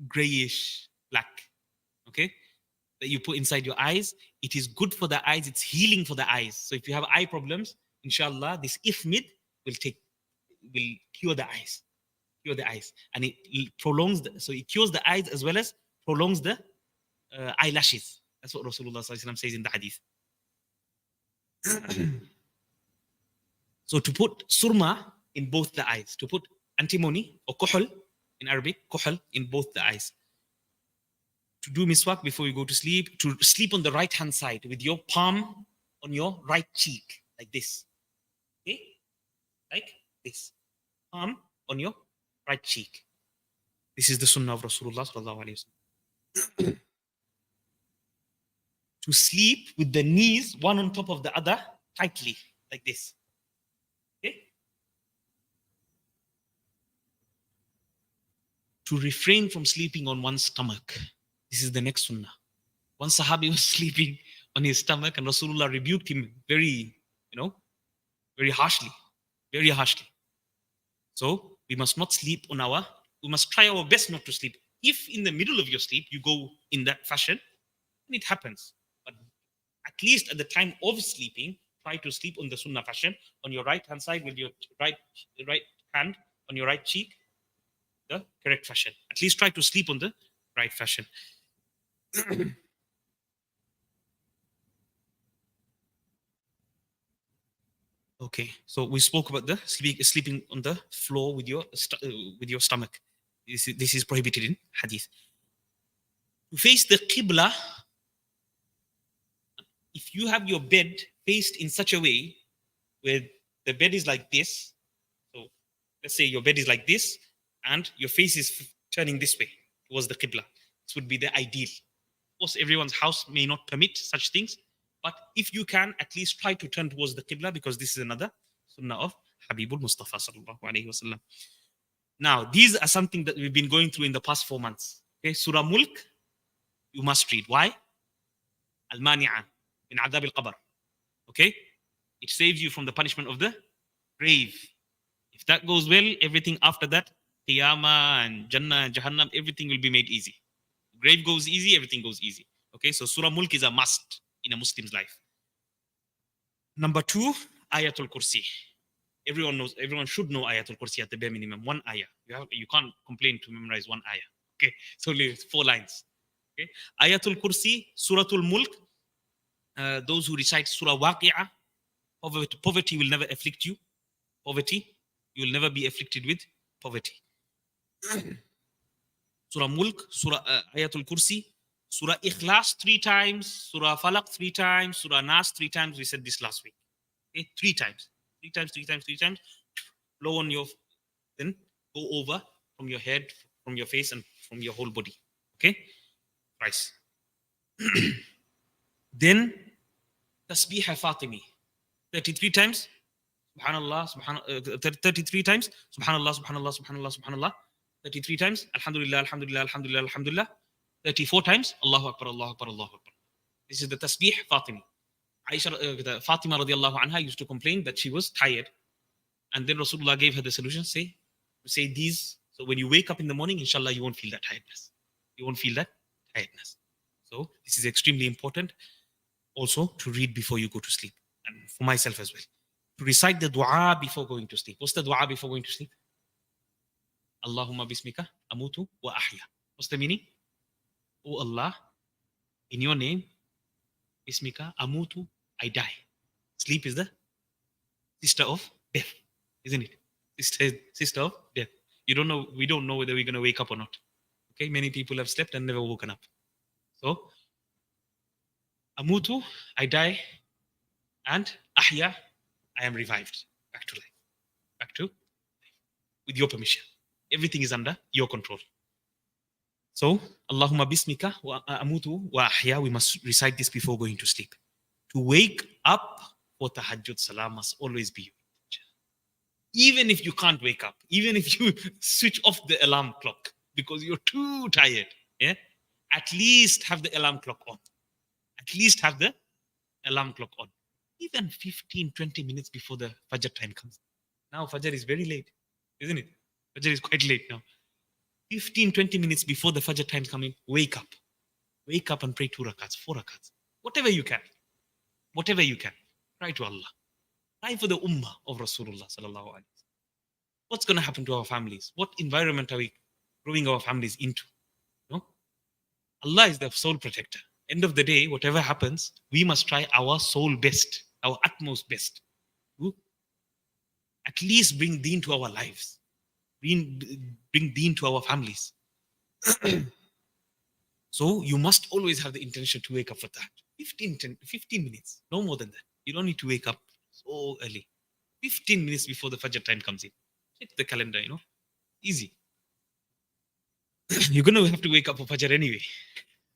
A: grayish black. Okay? That you put inside your eyes. It is good for the eyes. It's healing for the eyes. So if you have eye problems, inshallah, this ifmid will cure the eyes. Cure the eyes. And it prolongs, so it cures the eyes as well as prolongs the eyelashes. That's what Rasulullah says in the hadith. So to put surma in both the eyes, to put antimony or kuhul in Arabic, kuhul in both the eyes. To do miswak before you go to sleep on the right hand side with your palm on your right cheek, like this. Okay? Like this. Palm on your right cheek. This is the sunnah of Rasulullah sallallahu alaihi wasallam. To sleep with the knees one on top of the other tightly, like this. Okay? To refrain from sleeping on one's stomach. This is the next sunnah. One Sahabi was sleeping on his stomach, and Rasulullah rebuked him very, very harshly. Very harshly. So we must not sleep on we must try our best not to sleep. If in the middle of your sleep you go in that fashion, then it happens. But at least at the time of sleeping, try to sleep on the sunnah fashion, on your right hand side with your right hand on your right cheek, the correct fashion. At least try to sleep on the right fashion. Okay, so we spoke about the sleeping on the floor with your stomach. This is prohibited in hadith. To face the qibla, if you have your bed faced in such a way where the bed is like this, so let's say your bed is like this and your face is turning this way towards the qibla, this would be the ideal. Of course, everyone's house may not permit such things, but if you can, at least try to turn towards the qibla, because this is another sunnah of Habibul Mustafa sallallahu alaihi wasallam. Now, these are something that we've been going through in the past 4 months. Okay, Surah Mulk, you must read. Why? Al-Mani'a min adab al-qabr. Okay, it saves you from the punishment of the grave. If that goes well, everything after that, Qiyamah and Jannah and Jahannam, everything will be made easy. Grave goes easy, everything goes easy. Okay, so Surah Mulk is a must in a Muslim's life. Number 2, Ayatul Kursi. Everyone should know Ayatul Kursi at the bare minimum. 1 ayah. You can't complain to memorize 1 ayah. Okay, it's only 4 lines. Okay, Ayatul Kursi, Suratul Mulk. Those who recite Surah Waqi'ah, poverty will never afflict you. You will never be afflicted with poverty. Surah Mulk, Surah Ayatul Kursi, Surah Ikhlas 3 times, Surah Falaq 3 times, Surah Nas 3 times. We said this last week. Okay, 3 times. 3 times. Blow on your, then go over from your head, from your face, and from your whole body. Okay? Twice. Then Tasbih Fatimi. 33 times. Subhanallah, 33 times. Subhanallah, Subhanallah, Subhanallah, Subhanallah. 33 times. Alhamdulillah, Alhamdulillah, Alhamdulillah, Alhamdulillah. 34 times. Allahu Akbar, Allahu Akbar, Allahu Akbar. This is the Tasbih Fatimi. Fatima radiallahu anha used to complain that she was tired. And then Rasulullah gave her the solution. Say these. So when you wake up in the morning, inshallah, you won't feel that tiredness. So this is extremely important. Also to read before you go to sleep. And for myself as well. To recite the dua before going to sleep. What's the dua before going to sleep? Allahumma bismika amutu wa ahya. What's the meaning? Oh Allah, in your name, bismika amutu, I die. Sleep is the sister of death, isn't it? Sister of death. We don't know whether we're going to wake up or not. Okay, many people have slept and never woken up. So, amutu, I die, and ahya, I am revived. Back to life. With your permission. Everything is under your control. So, Allahumma bismika wa amutu wa ahya, we must recite this before going to sleep. To wake up for tahajjud salah must always be your intention. Even if you can't wake up, even if you switch off the alarm clock because you're too tired, at least have the alarm clock on. Even 15, 20 minutes before the Fajr time comes. Now Fajr is very late, isn't it? Fajr is quite late now. 15, 20 minutes before the Fajr time coming, wake up. Wake up and pray 2 rakats, 4 rakats. Whatever you can. Cry to Allah. Cry for the ummah of Rasulullah sallallahu alaihi wasallam. What's going to happen to our families? What environment are we growing our families into? No? Allah is the sole protector. End of the day, whatever happens, we must try our soul best, our utmost best, to at least bring deen to our lives, bring deen to our families. So you must always have the intention to wake up for that. 15 minutes, no more than that. You don't need to wake up so early. 15 minutes before the Fajr time comes in. Check the calendar, Easy. You're going to have to wake up for Fajr anyway.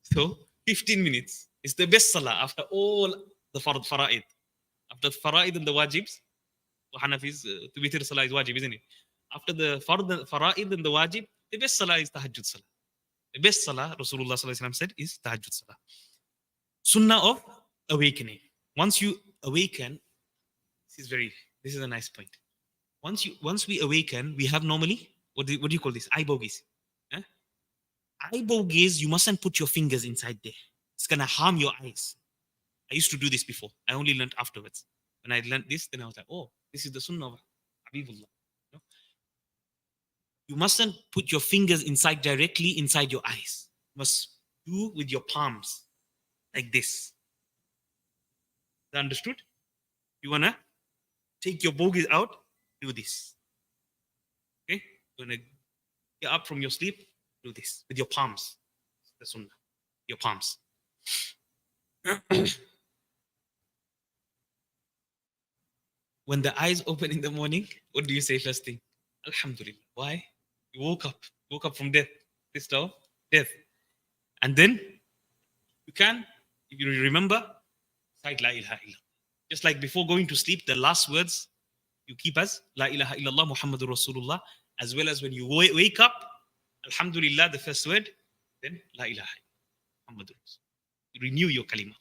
A: So 15 minutes is the best salah after all the fara'id. After the fara'id and the wajibs, Hanafis, to witr salah is wajib, isn't it? After the fara'id and the wajib, the best salah is tahajjud salah. The best salah, Rasulullah said, is tahajjud salah. Sunnah of awakening. Once you awaken, this is a nice point. Once we awaken, we have normally, what do you call this? Eyebrow gaze. Eyebrow gaze, you mustn't put your fingers inside there. It's gonna harm your eyes. I used to do this before. I only learned afterwards. When I learned this, then I was like, oh, this is the sunnah of Habibullah. You mustn't put your fingers directly inside your eyes. You must do with your palms, like this. Is that understood? You wanna take your bogies out, do this. Okay? You wanna get up from your sleep, do this with your palms. The sunnah. Your palms. When the eyes open in the morning, what do you say first thing? Alhamdulillah. Why? You woke up from death. This of death. And then if you remember, recite La ilaha illallah. Just like before going to sleep, the last words you keep as La ilaha illallah Muhammadur Rasulullah, as well as when you wake up, Alhamdulillah, the first word, then La ilaha illallah Muhammadur Rasulullah. You renew your kalima.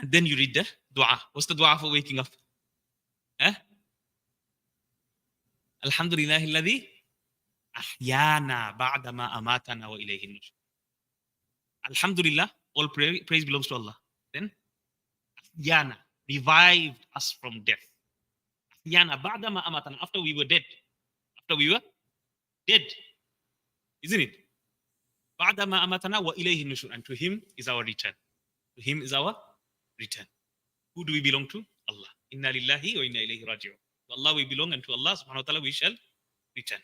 A: And then you read the dua. What's the dua for waking up? Alhamdulillah alladhi ahyana ba'da ma amatana wa ilayhi nushur. Alhamdulillah, all praise belongs to Allah. Then ahyana, revived us from death. Ahyana ba'da ma amatana, after we were dead. Isn't it? Ba'da ma amatana wa ilayhi nushur, and to him is our return. Who do we belong to? Allah. Inna lillahi wa inna ilayhi raji'un. To Allah we belong, and to Allah subhanahu wa ta'ala we shall return.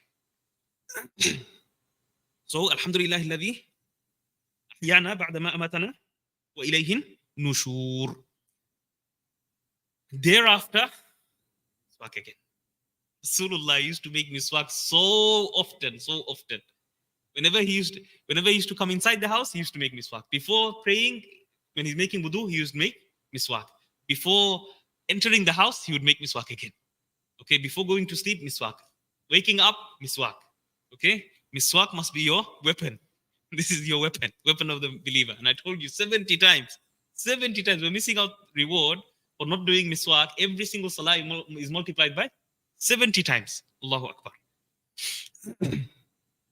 A: So, alhamdulillah alladhi ahyana ba'da ma amatana wa ilayhi nushur. Thereafter, miswak again. Rasulullah used to make miswak so often. Whenever he used to come inside the house, he used to make miswak. Before praying, when he's making wudu, he used to make miswak. Before entering the house, he would make miswak again. Okay, before going to sleep, miswak. Waking up, miswak. Okay, miswak must be your weapon. This is your weapon of the believer. And I told you 70 times, we're missing out reward for not doing miswak. Every single salah is multiplied by 70 times. Allahu Akbar.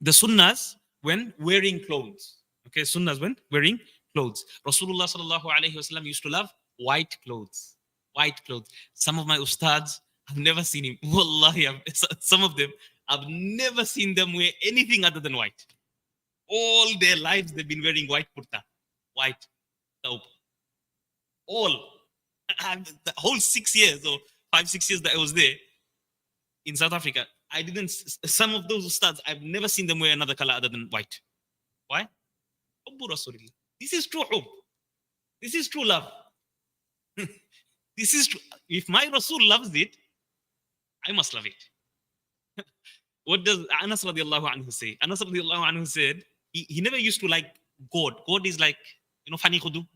A: The sunnahs when wearing clothes. Okay, sunnahs when wearing clothes. Rasulullah sallallahu alayhi wasallam used to love white clothes. Some of my ustads, I've never seen him. Wallahi, some of them, I've never seen them wear anything other than white. All their lives, they've been wearing white kurta, white taub. All. The whole 6 years or 5-6 years that I was there in South Africa, some of those ustads, I've never seen them wear another color other than white. Why? This is true hub. This is true love. This is true. If my Rasul loves it, I must love it. What does Anas radiallahu anhu say? Anas radiallahu anhu said, he never used to like gourd. Gourd is like, fani khudu.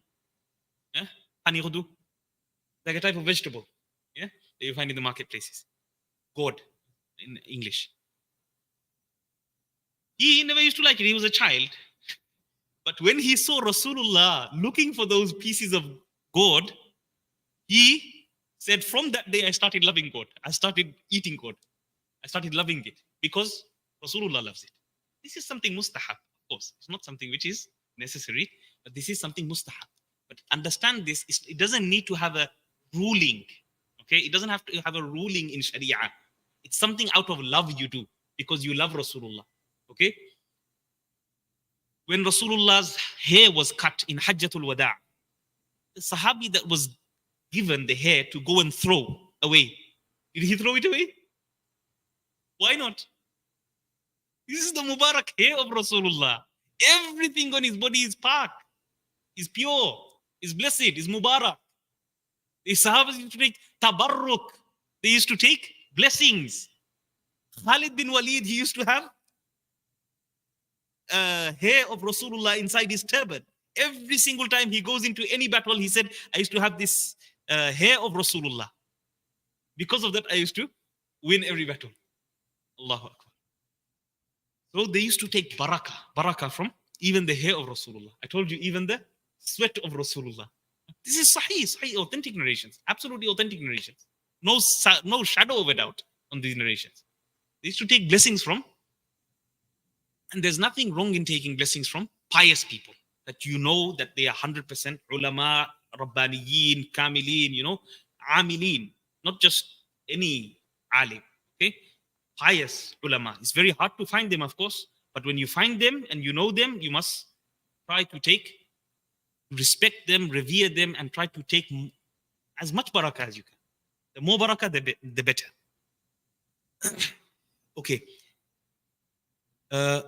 A: Fani khudu. Like a type of vegetable. Yeah? That you find in the marketplaces. Gourd in English. He never used to like it. He was a child. But when he saw Rasulullah looking for those pieces of gourd, he said, from that day I started loving gourd. I started eating gourd. I started loving it because Rasulullah loves it. This is something mustahab, of course. It's not something which is necessary, but this is something mustahab. But understand this, it doesn't need to have a ruling. Okay? It doesn't have to have a ruling in Sharia. It's something out of love you do because you love Rasulullah. Okay? When Rasulullah's hair was cut in Hajjatul Wada', the Sahabi that was given the hair to go and throw away, did he throw it away? Why not? This is the Mubarak hair of Rasulullah. Everything on his body is park. is pure, is blessed, is mubarak. The Sahabas used to take tabarruk. They used to take blessings. Khalid bin Walid, he used to have hair of Rasulullah inside his turban. Every single time he goes into any battle, he said, I used to have this hair of Rasulullah. Because of that, I used to win every battle. Allahu Akbar. So they used to take barakah from even the hair of Rasulullah. I told you, even the sweat of Rasulullah. This is sahih, authentic narrations, absolutely authentic narrations. No shadow of a doubt on these narrations. They used to take blessings from, and there's nothing wrong in taking blessings from pious people that you know that they are 100% ulama, rabbaniyin, kamilin, amilin, not just any alim. Okay, pious ulama. It's very hard to find them, of course, but when you find them and you know them, you must try to respect them, revere them, and try to take as much barakah as you can. The more barakah, the better. Okay.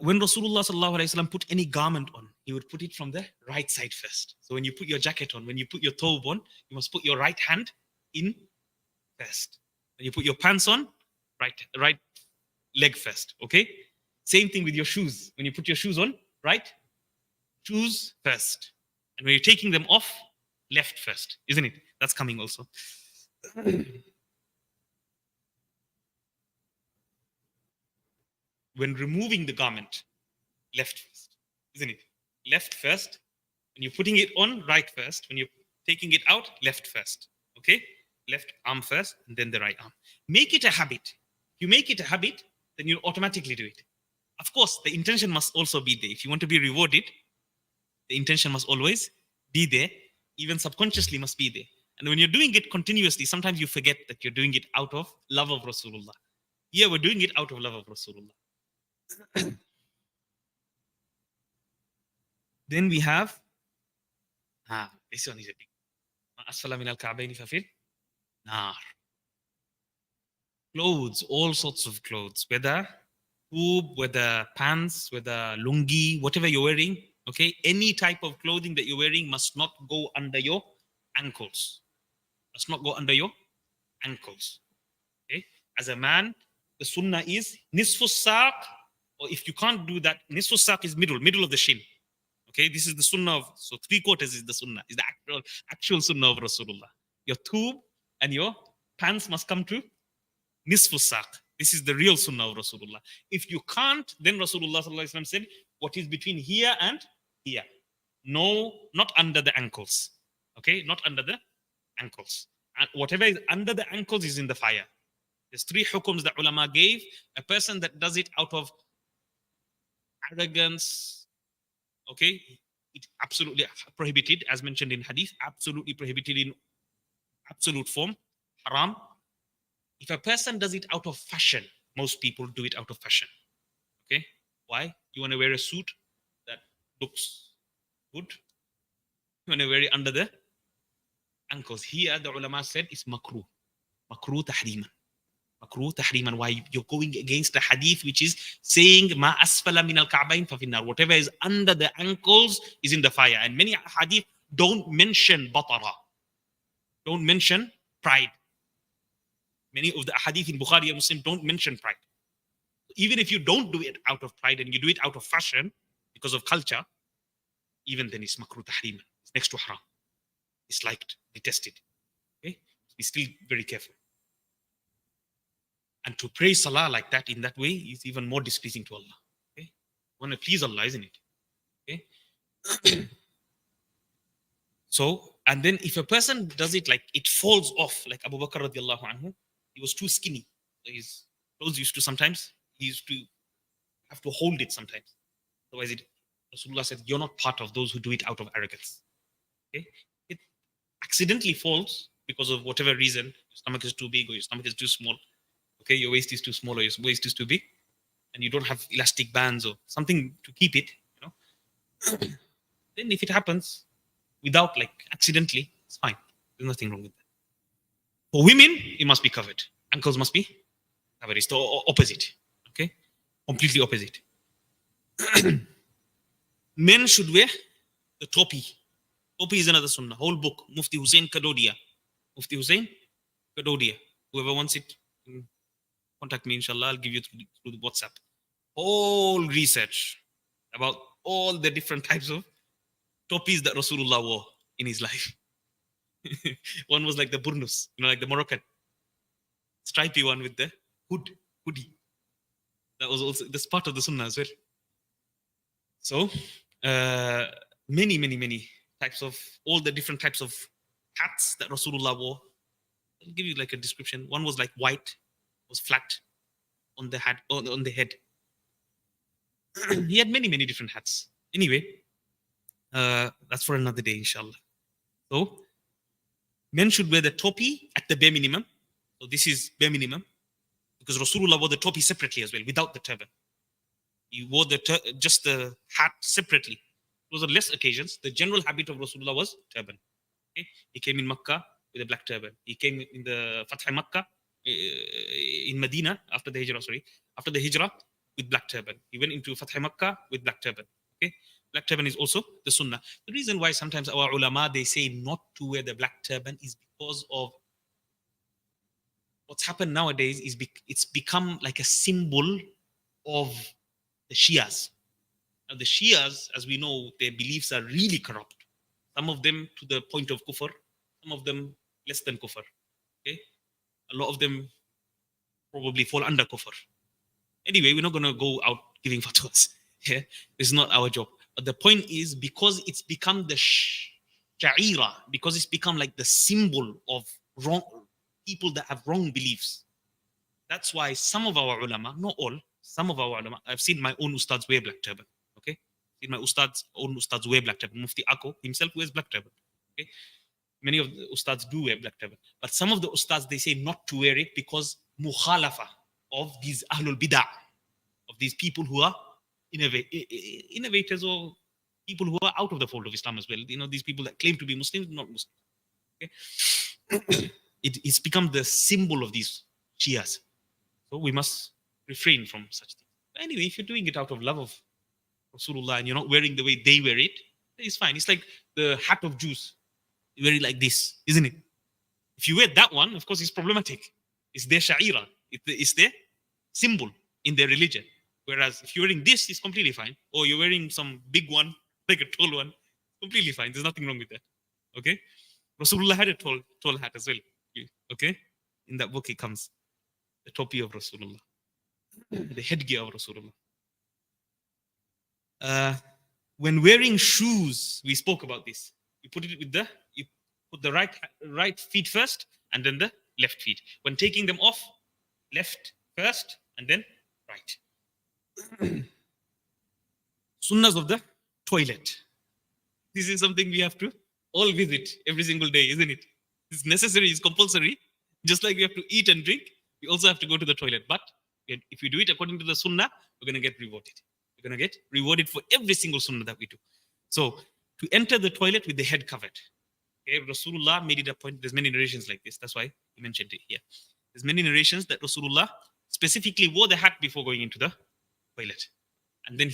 A: When Rasulullah sallallahu alaihi wasallam put any garment on, he would put it from the right side first. So when you put your jacket on, when you put your thobe on, you must put your right hand in first. When you put your pants on, right leg first. Okay. Same thing with your shoes. When you put your shoes on, right shoes first. And when you're taking them off, left first, isn't it? That's coming also. When removing the garment, left first, isn't it? Left first. When you're putting it on, right first. When you're taking it out, left first. Okay? Left arm first, and then the right arm. Make it a habit. If you make it a habit, then you automatically do it. Of course, the intention must also be there. If you want to be rewarded, the intention must always be there. Even subconsciously must be there. And when you're doing it continuously, sometimes you forget that you're doing it out of love of Rasulullah. Yeah, we're doing it out of love of Rasulullah. Then we have this one is a big asfala min al-ka'bayn fa fil nar. Clothes, all sorts of clothes, whether tube, whether pants, whether lungi, whatever you're wearing, okay, any type of clothing that you're wearing must not go under your ankles. Must not go under your ankles. Okay, as a man, the sunnah is nisfu saq, or if you can't do that, nisfu saq is middle of the shin. Okay, this is the sunnah of, so 3/4 is the sunnah, is the actual sunnah of Rasulullah. Your tube and your pants must come to nisfu saq. This is the real sunnah of Rasulullah. If you can't, then Rasulullah sallallahu alaihi wasallam said, what is between here and here? No, not under the ankles. Okay, not under the ankles. And whatever is under the ankles is in the fire. There's 3 hukums that ulama gave. A person that does it out of arrogance, okay, it's absolutely prohibited, as mentioned in hadith, absolutely prohibited in absolute form, haram. If a person does it out of fashion, most people do it out of fashion. Okay, why? You want to wear a suit that looks good, you want to wear it under the ankles. Here the ulama said it's makruh tahriman. Makruh tahriman. Why? You're going against the hadith which is saying ma asfala min al-ka'bayn fa finnar. Whatever is under the ankles is in the fire. And many hadith don't mention batara, don't mention pride. Many of the hadith in Bukhari and Muslim don't mention pride. Even if you don't do it out of pride and you do it out of fashion because of culture, even then it's makruh tahriman. It's next to haram. It's liked, detested. Okay, be still very careful. And to pray salah like that in that way is even more displeasing to Allah. Okay, you want to please Allah, isn't it? Okay. So, and then if a person does it like it falls off, like Abu Bakr radiallahu anhu, he was too skinny. So his clothes used to sometimes, he used to have to hold it sometimes. Otherwise, Rasulullah said, you're not part of those who do it out of arrogance. Okay, it accidentally falls because of whatever reason. Your stomach is too big or your stomach is too small. Okay, your waist is too small or your waist is too big, and you don't have elastic bands or something to keep it, then if it happens without, like, accidentally, it's fine. There's nothing wrong with that. For women, it must be covered. Ankles must be covered. It's the opposite. Okay, completely opposite. Men should wear the topi. Topi is another sunnah. Whole book. Mufti Hussein Kadodia. Mufti Hussein Kadodia. Whoever wants it, contact me, inshallah. I'll give you through the WhatsApp. Whole research about all the different types of topis that Rasulullah wore in his life. One was like the burnus, like the Moroccan stripy one with the hoodie. That was also that's part of the sunnah as well. So many types of all the different types of hats that Rasulullah wore. I'll give you like a description. One was like white, was flat on the hat, on the head. He had many different hats. Anyway, that's for another day, inshallah. So men should wear the topi at the bare minimum. So this is bare minimum because Rasulullah wore the topi separately as well, without the turban. He wore just the hat separately. Those are less occasions. The general habit of Rasulullah was turban. Okay? He came in Makkah with a black turban. He came in the Fath Makkah, in Medina, after the Hijrah, with black turban. He went into Fath Makkah with black turban. Okay? Black turban is also the sunnah. The reason why sometimes our ulama, they say not to wear the black turban is because of what's happened nowadays is it's become like a symbol of the Shias. Now the Shias, as we know, their beliefs are really corrupt. Some of them to the point of kufr, some of them less than kufr. Okay? A lot of them probably fall under kufr. Anyway, we're not going to go out giving fatwas. Yeah? It's not our job. But the point is, because it's become the sha'ira, because it's become like the symbol of wrong people that have wrong beliefs. That's why some of our ulama, not all, some of our ulama, I've seen my own ustads wear black turban. Okay? Seen my own ustads wear black turban. Mufti Ako himself wears black turban. Okay? Many of the ustads do wear black turban. But some of the ustads, they say not to wear it because mukhalafa of these ahlul bid'ah, of these people who are innovators or people who are out of the fold of Islam as well. These people that claim to be Muslims, not Muslims. Okay? It's become the symbol of these Shias. So we must refrain from such things. Anyway, if you're doing it out of love of Rasulullah and you're not wearing the way they wear it, it's fine. It's like the hat of Jews. You wear it like this, isn't it? If you wear that one, of course, it's problematic. It's their sha'ira. It's their symbol in their religion. Whereas if you're wearing this, it's completely fine. Or you're wearing some big one, like a tall one, completely fine. There's nothing wrong with that. Okay? Rasulullah had a tall hat as well. Okay? In that book, it comes. The topi of Rasulullah. The headgear of Rasulullah. When wearing shoes, we spoke about this. You put the right feet first and then the left feet. When taking them off, left first and then right. Sunnahs of the toilet. This is something we have to all visit every single day, isn't it? It's necessary, it's compulsory. Just like we have to eat and drink, we also have to go to the toilet. But if we do it according to the sunnah, we're going to get rewarded. We're going to get rewarded for every single sunnah that we do. So, to enter the toilet with the head covered. Okay, Rasulullah made it a point. There's many narrations like this. That's why he mentioned it here. There's many narrations that Rasulullah specifically wore the hat before going into the toilet. And then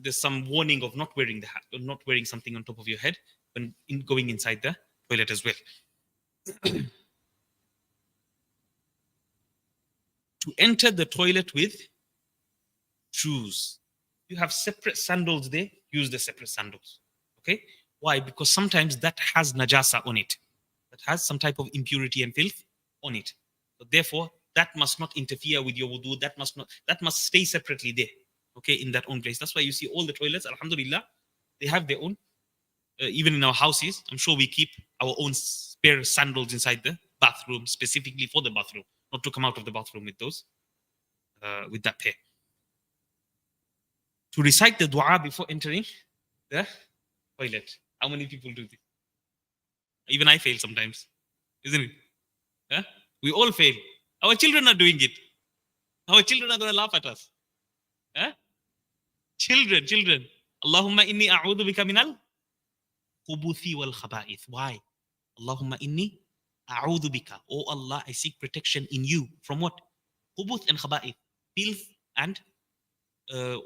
A: there's some warning of not wearing the hat, or not wearing something on top of your head when going inside the toilet as well. To enter the toilet with shoes. You have separate sandals there, use the separate sandals. Okay? Why? Because sometimes that has najasa on it. That has some type of impurity and filth on it. So therefore, that must not interfere with your wudu. That must stay separately there. Okay, in that own place. That's why you see all the toilets, alhamdulillah, they have their own. Even in our houses, I'm sure we keep our own spare sandals inside the bathroom, specifically for the bathroom, not to come out of the bathroom with those, with that pair. To recite the dua before entering the toilet. How many people do this? Even I fail sometimes, isn't it? Huh? We all fail. Our children are doing it. Our children are going to laugh at us. Huh? Children. Allahumma inni a'udhu bika minal khubuthi wal khaba'ith. Why? Allahumma inni a'udhu bika. Oh Allah, I seek protection in you. From what? Khubuth and khaba'ith. Filth and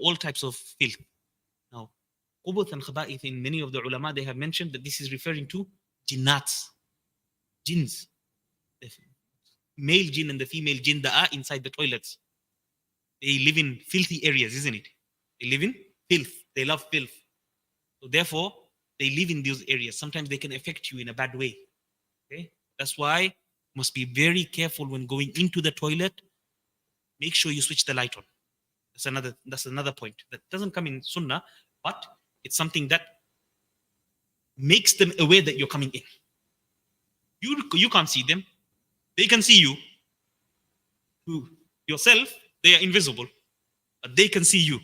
A: all types of filth. Now, Qubuth and khaba'ith, in many of the ulama, they have mentioned that this is referring to jinnats, jinns, the male jinn and the female jinn that are inside the toilets. They live in filthy areas, isn't it? They live in filth. They love filth. So therefore, they live in those areas. Sometimes they can affect you in a bad way. Okay? That's why you must be very careful when going into the toilet. Make sure you switch the light on. That's another point. That doesn't come in Sunnah, but it's something that makes them aware that you're coming in. You can't see them. They can see you. To yourself, they are invisible, but they can see you,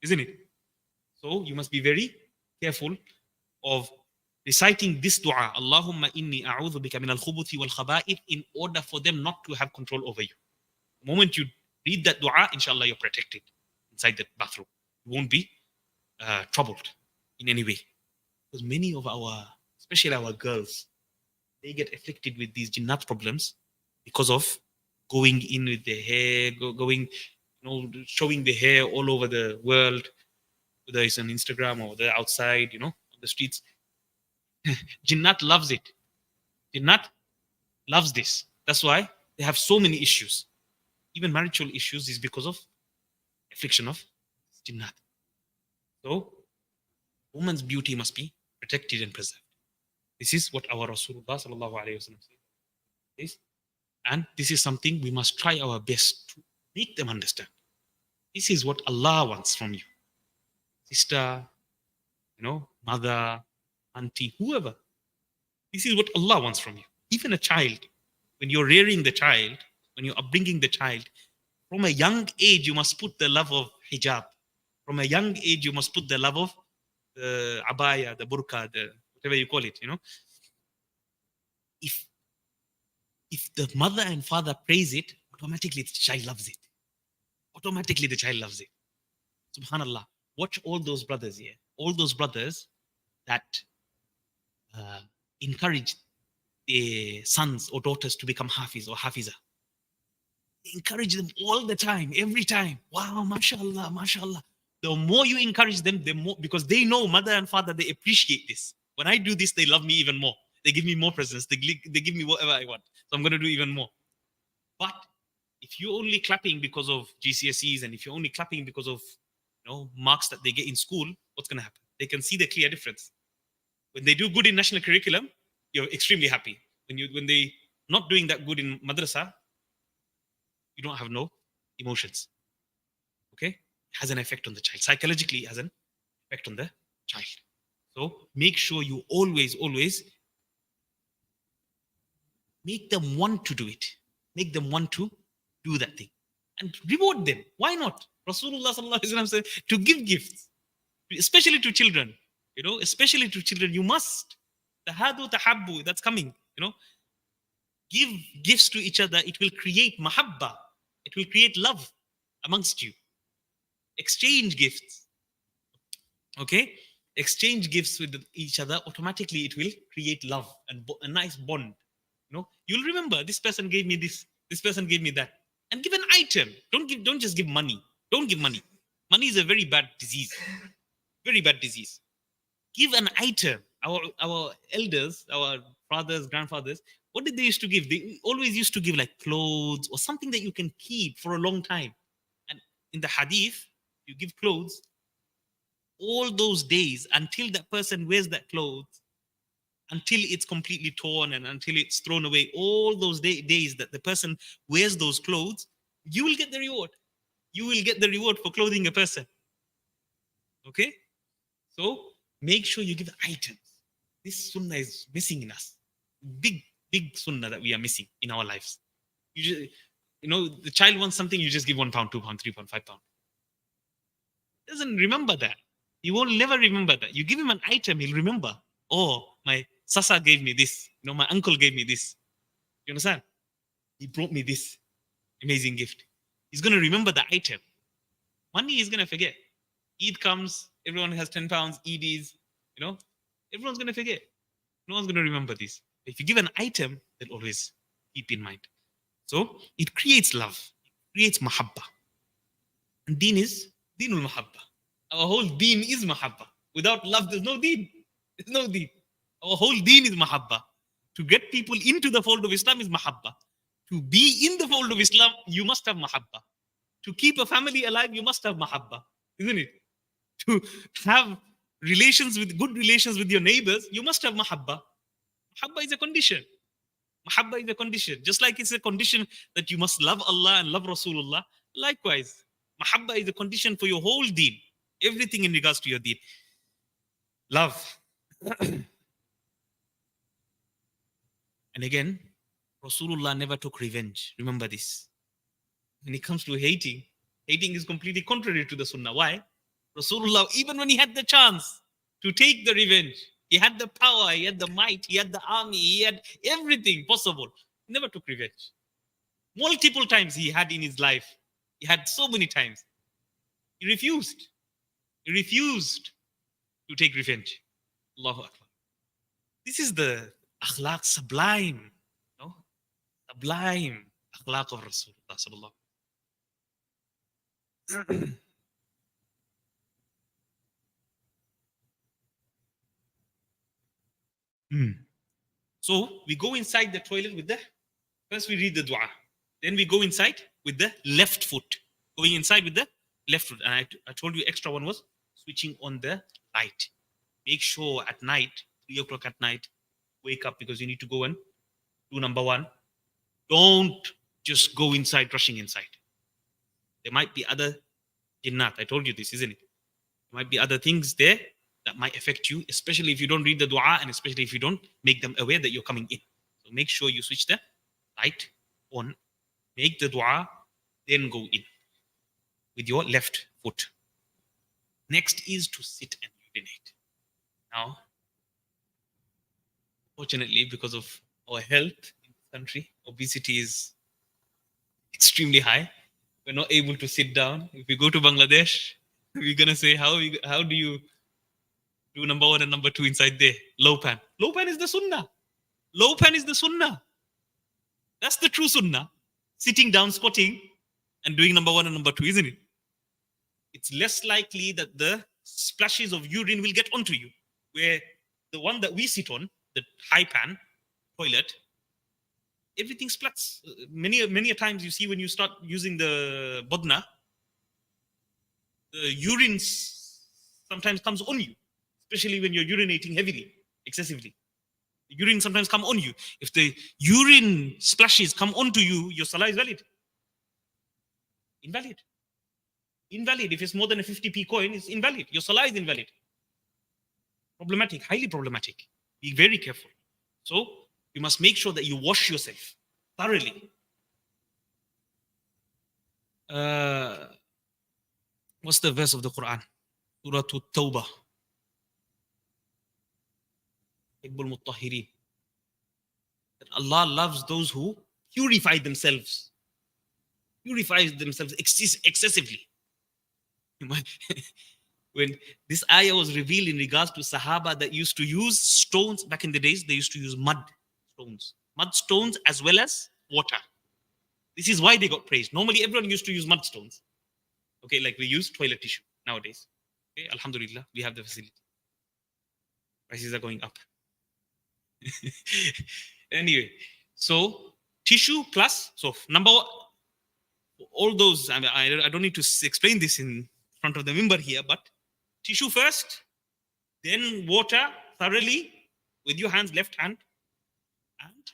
A: isn't it? So you must be very careful of reciting this dua, Allahumma inni a'udhu bika min al-khubuthi wal khaba'ith, in order for them not to have control over you. The moment you read that dua, inshallah, you're protected inside the bathroom. You won't be troubled in any way. Because many of our, especially our girls, they get afflicted with these jinnat problems because of going in with their hair, showing their hair all over the world, whether it's on Instagram or they're outside, on the streets. Jinnat loves it. Jinnat loves this. That's why they have so many issues. Even marital issues is because of affliction of jinnat. So, woman's beauty must be protected and preserved. This is what our Rasulullah sallallahu alaihi wasallam says. And this is something we must try our best to make them understand. This is what Allah wants from you. Sister, mother, auntie, whoever. This is what Allah wants from you. Even a child, when you're rearing the child, when you're upbringing the child, from a young age, you must put the love of hijab. From a young age, you must put the love of the abaya, the burqa, the whatever you call it, If the mother and father praise it, automatically the child loves it. Automatically the child loves it. Subhanallah. Watch all those brothers here. All those brothers that encourage their sons or daughters to become hafiz or hafiza. They encourage them all the time, every time. Wow, mashallah, mashallah. The more you encourage them, the more, because they know mother and father, they appreciate this. When I do this, they love me even more. They give me more presents. They give me whatever I want. So I'm going to do even more. But if you're only clapping because of GCSEs and if you're only clapping because of marks that they get in school, what's going to happen? They can see the clear difference. When they do good in national curriculum, you're extremely happy. When they not doing that good in madrasa, you don't have no emotions. Okay? It has an effect on the child. Psychologically, it has an effect on the child. So make sure you always make them want to do it. Make them want to do that thing. And reward them. Why not? Rasulullah sallallahu alaihi wasallam said to give gifts, especially to children. Especially to children, you must. Tahadu tahabbu, that's coming. Give gifts to each other. It will create mahabba. It will create love amongst you. Exchange gifts. Okay? Exchange gifts with each other. Automatically, it will create love and a nice bond. You'll remember this person gave me this person gave me that, and give an item. Don't just give money. Don't give money. Money is a very bad disease. Very bad disease. Give an item. Our elders, our fathers, grandfathers, what did they used to give? They always used to give like clothes or something that you can keep for a long time. And in the hadith, you give clothes all those days until that person wears that clothes, until it's completely torn and until it's thrown away. All those days that the person wears those clothes, you will get the reward. You will get the reward for clothing a person. Okay? So make sure you give items. This sunnah is missing in us. Big sunnah that we are missing in our lives. The child wants something, you just give £1, £2, £3, £5. He doesn't remember that. He will never remember that. You give him an item, he'll remember. Oh, my Sasa gave me this. My uncle gave me this. You understand? He brought me this amazing gift. He's going to remember the item. Money he's going to forget. Eid comes, everyone has £10, Eid is, everyone's going to forget. No one's going to remember this. If you give an item, they'll always keep in mind. So it creates love. It creates mahabba. And deen is deenul mahabba. Our whole deen is mahabba. Without love, there's no deen. There's no deen. Our whole deen is mahabba. To get people into the fold of Islam is mahabba. To be in the fold of Islam, you must have mahabba. To keep a family alive, you must have mahabba, isn't it? To have good relations with your neighbors, you must have mahabba. Mahabba is a condition. Mahabba is a condition. Just like it's a condition that you must love Allah and love Rasulullah. Likewise, mahabba is a condition for your whole deen. Everything in regards to your deen. Love. And again, Rasulullah never took revenge. Remember this. When it comes to hating is completely contrary to the Sunnah. Why? Rasulullah, even when he had the chance to take the revenge, he had the power, he had the might, he had the army, he had everything possible. He never took revenge. Multiple times he had in his life. He had so many times. He refused. He refused to take revenge. Allahu Akbar. This is the akhlaq, sublime, no? Sublime akhlaq of Rasulullah sallallahu. So we go inside the toilet with first we read the dua. Then we go inside with the left foot. Going inside with the left foot. And I told you extra one was switching on the light. Make sure at night, 3 o'clock at night, wake up because you need to go and do number one. Don't just go inside, rushing inside. There might be other jinnat. I told you this, isn't it? There might be other things there that might affect you, especially if you don't read the dua and especially if you don't make them aware that you're coming in. So make sure you switch the light on, make the dua, then go in with your left foot. Next is to sit and urinate. Now, fortunately, because of our health in this country, obesity is extremely high. We're not able to sit down. If we go to Bangladesh, we're going to say, how do you do number one and number two inside there? Low pan. Low pan is the sunnah. Low pan is the sunnah. That's the true sunnah. Sitting down, squatting, and doing number one and number two, isn't it? It's less likely that the splashes of urine will get onto you. Where the one that we sit on, the high pan toilet, everything splats. Many a times you see when you start using the bodna, the urine sometimes comes on you, especially when you're urinating heavily, excessively. The urine sometimes come on you. If the urine splashes come onto you, your salah is valid. Invalid. Invalid. If it's more than a 50p coin, it's invalid. Your salah is invalid. Problematic, highly problematic. Be very careful. So you must make sure that you wash yourself thoroughly. What's the verse of the Quran? Surah At-Tawbah. That Allah loves those who purify themselves. Purifies themselves excessively. When this ayah was revealed in regards to Sahaba that used to use stones, back in the days, they used to use mud stones as well as water. This is why they got praised. Normally, everyone used to use mud stones. Okay, like we use toilet tissue nowadays. Okay, Alhamdulillah, we have the facility. Prices are going up. Anyway, so tissue plus, so number one, all those, I don't need to explain this in front of the member here, but tissue first, then water thoroughly with your hands, left hand, and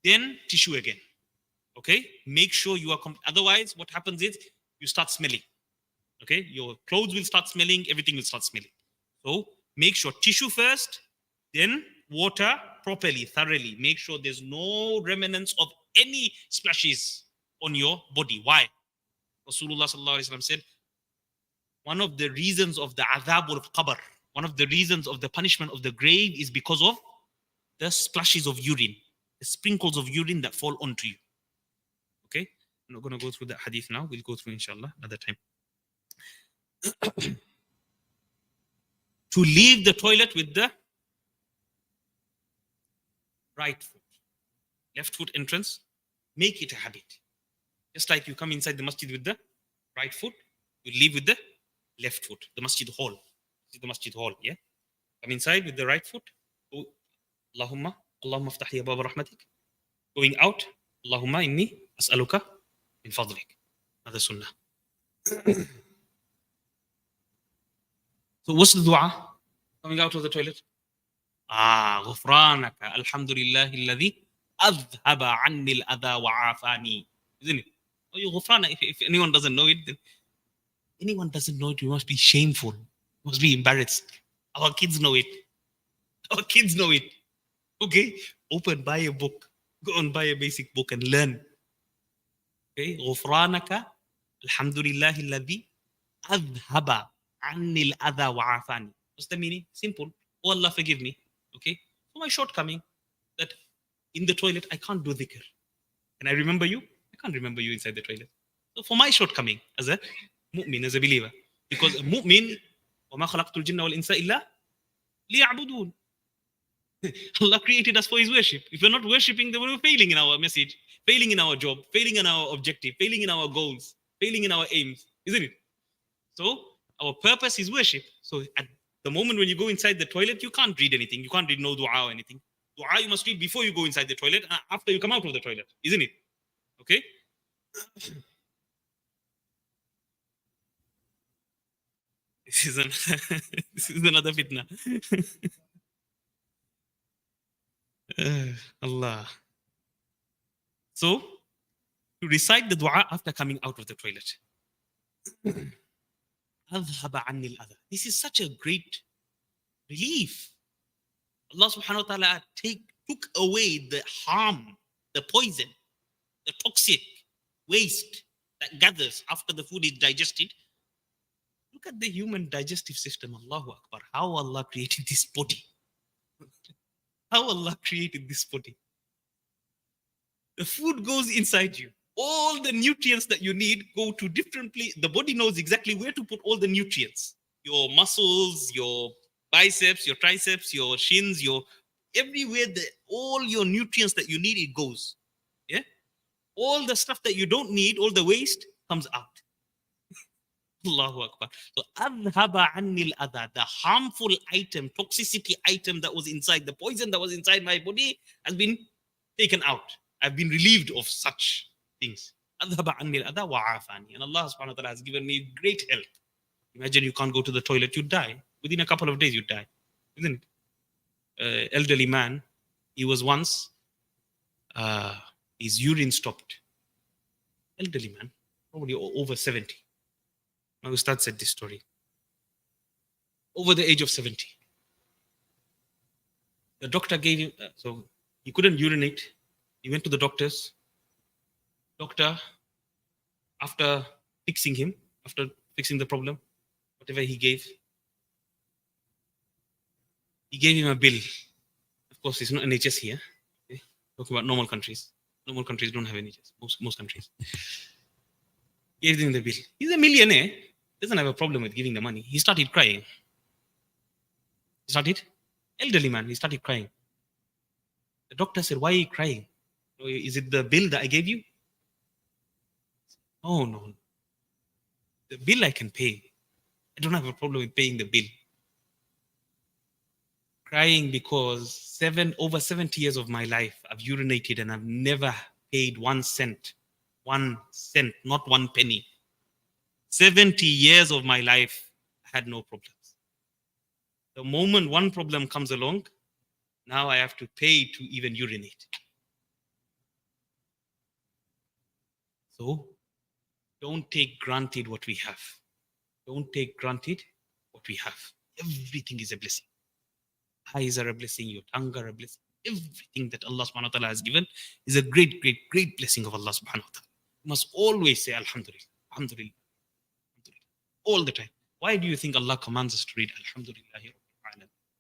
A: then tissue again. Okay, make sure you are, otherwise what happens is you start smelling. Okay, your clothes will start smelling, everything will start smelling. So make sure tissue first, then water properly, thoroughly. Make sure there's no remnants of any splashes on your body. Why? Rasulullah sallallahu alaihi wasallam said, one of the reasons of the adhab of qabr, one of the reasons of the punishment of the grave is because of the splashes of urine, the sprinkles of urine that fall onto you. Okay? I'm not going to go through that hadith now. We'll go through inshallah another time. To leave the toilet with the right foot. Left foot entrance, make it a habit. Just like you come inside the masjid with the right foot, you leave with the left foot, the masjid hall. the masjid hall, yeah? Come inside with the right foot. Oh, Allahumma, Allahumma aftah li abwab rahmatik. Going out, Allahumma inni as'aluka min fadlik. Another sunnah. So what's the dua? Coming out of the toilet? غفرانك الحمد لله الذي أذهب عني الأذى وعافاني. Isn't it? Oh, you غفرانك. If anyone doesn't know it, then anyone doesn't know it, you must be shameful. You must be embarrassed. Our kids know it. Our kids know it. Okay? Open, buy a book. Go and buy a basic book and learn. Okay? غفرانك الحمد لله الذي أذهب عني الأذى وعافاني. What's the meaning? Simple. Oh Allah, forgive me. Okay? For my shortcoming, that in the toilet I can't do dhikr. Can I remember you? I can't remember you inside the toilet. So for my shortcoming as a mu'min, as a believer. Because a mu'min, وَمَا خَلَقْتُ الْجِنَّ وَالْإِنسَ إِلَّا لِيَعْبُدُونَ. Allah created us for His worship. If we're not worshipping, then we're failing in our message, failing in our job, failing in our objective, failing in our goals, failing in our aims. Isn't it? So our purpose is worship. So at the moment when you go inside the toilet, you can't read anything. You can't read no dua or anything. Dua you must read before you go inside the toilet and after you come out of the toilet. Isn't it? Okay? This is, this is another fitna. Allah. So, to recite the dua after coming out of the toilet. This is such a great relief. Allah subhanahu wa ta'ala took away the harm, the poison, the toxic waste that gathers after the food is digested. Look at the human digestive system. Allahu Akbar. How Allah created this body. How Allah created this body. The food goes inside you. All the nutrients that you need go to different places. The body knows exactly where to put all the nutrients. Your muscles, your biceps, your triceps, your shins, your everywhere, all your nutrients that you need, it goes. Yeah? All the stuff that you don't need, all the waste comes out. Allahu Akbar. So, adhaba anil adha, the harmful item, toxicity item that was inside, the poison that was inside my body has been taken out. I've been relieved of such things. Adhaba anil adha wa afani. And Allah subhanahu wa ta'ala has given me great health. Imagine you can't go to the toilet, you die. Within a couple of days, you die. Isn't it? Elderly man, he was once, his urine stopped. Elderly man, probably over 70. My Ustad said this story. Over the age of 70. The doctor gave him, so he couldn't urinate. He went to the doctors. Doctor, after fixing him, after fixing the problem, whatever he gave him a bill. Of course, it's not NHS here. Okay? Talking about normal countries. Normal countries don't have NHS. Most countries. Gave him the bill. He's a millionaire. Doesn't have a problem with giving the money. He started crying. Elderly man, he started crying. The doctor said, why are you crying? Is it the bill that I gave you? Oh, no. The bill I can pay. I don't have a problem with paying the bill. Crying because over 70 years of my life, I've urinated and I've never paid 1 cent. 1 cent, not 1 penny. 70 years of my life, I had no problems. The moment one problem comes along, now I have to pay to even urinate. So, don't take granted what we have. Don't take granted what we have. Everything is a blessing. Eyes are a blessing, your tongue are a blessing. Everything that Allah subhanahu wa ta'ala has given is a great, great, great blessing of Allah subhanahu wa ta'ala. You must always say Alhamdulillah, Alhamdulillah, Alhamdulillah, all the time. Why do you think Allah commands us to read Alhamdulillah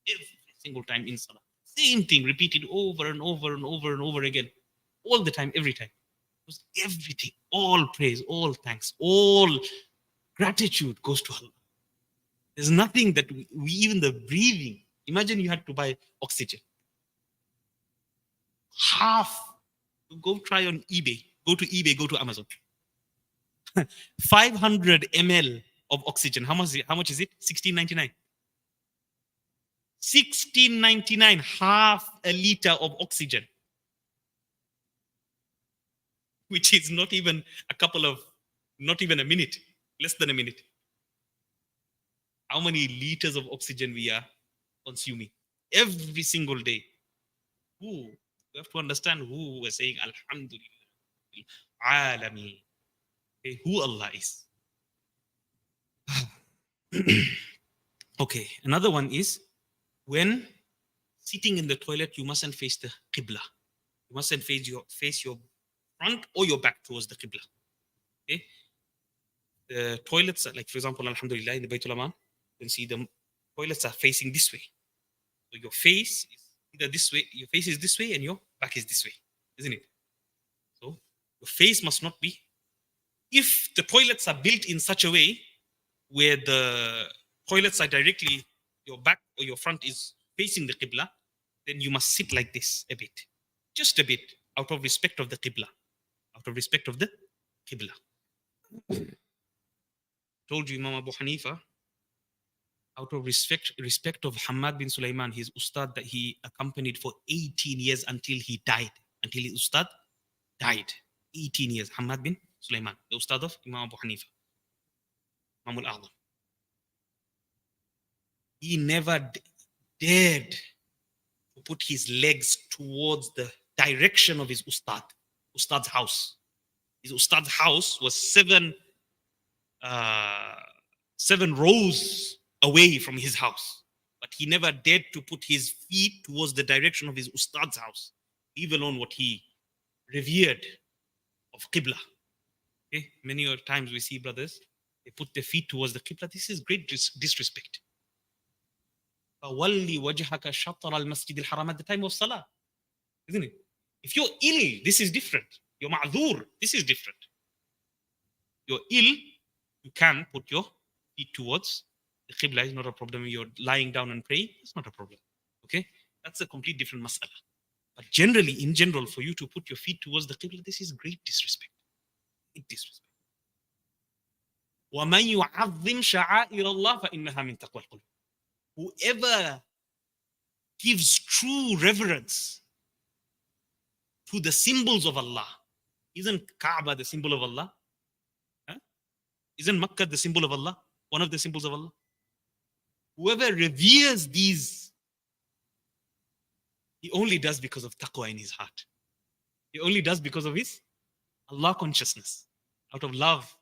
A: every single time in Salah? Same thing, repeated over and over and over and over again. All the time, every time. Because everything, all praise, all thanks, all gratitude goes to Allah. There's nothing that we even the breathing. Imagine you had to buy oxygen. Half. Go try on eBay. Go to eBay, go to Amazon. 500 ml of oxygen. How much is it? $16.99. 1699, half a liter of oxygen, which is not even not even a minute, less than a minute. How many liters of oxygen we are consuming every single day? Who? You have to understand who we're saying Alhamdulillah. Alami. Okay, who Allah is. Okay, another one is when sitting in the toilet, you mustn't face the Qibla. You mustn't face your front or your back towards the Qibla. Okay? The toilets, like for example, Alhamdulillah, in the Baytul Aman, you can see the toilets are facing this way. So your face is either this way, your face is this way, and your back is this way, isn't it? So your face must not be. If the toilets are built in such a way where the toilets are directly, your back or your front is facing the Qibla, then you must sit like this a bit, just a bit, out of respect of the Qibla, out of respect of the Qibla. Told you Imam Abu Hanifa, out of respect of Hamad bin Sulaiman, his ustad that he accompanied for 18 years until he died, until his ustad died. 18 years, Hamad bin Sulaiman, the ustad of Imam Abu Hanifa, Imam al-A'zam. He never dared to put his legs towards the direction of his ustad's house. His ustad's house was seven rows away from his house, but he never dared to put his feet towards the direction of his ustad's house, leave alone what he revered of Qibla. Okay? Many times we see brothers, they put their feet towards the Qibla. This is great disrespect. فَوَلِّ وَجْهَكَ شَطْرَ الْمَسْجِدِ الْحَرَامِ at the time of Salah. Isn't it? If you're ill, this is different. You're ma'dhur, this is different. You're ill, you can put your feet towards the Qibla, is not a problem. You're lying down and praying, it's not a problem. Okay? That's a complete different mas'ala. But generally, in general, for you to put your feet towards the Qibla, this is great disrespect. Great disrespect. وَمَنْ يُعَظِّمْ شَعَائِرَ اللَّهِ فَإِنَّهَا مِنْ تَقْوَى الْقُلُوبِ. Whoever gives true reverence to the symbols of Allah. Isn't Kaaba the symbol of Allah? Huh? Isn't Makkah the symbol of Allah? One of the symbols of Allah? Whoever reveres these, he only does because of taqwa in his heart. He only does because of his Allah consciousness, out of love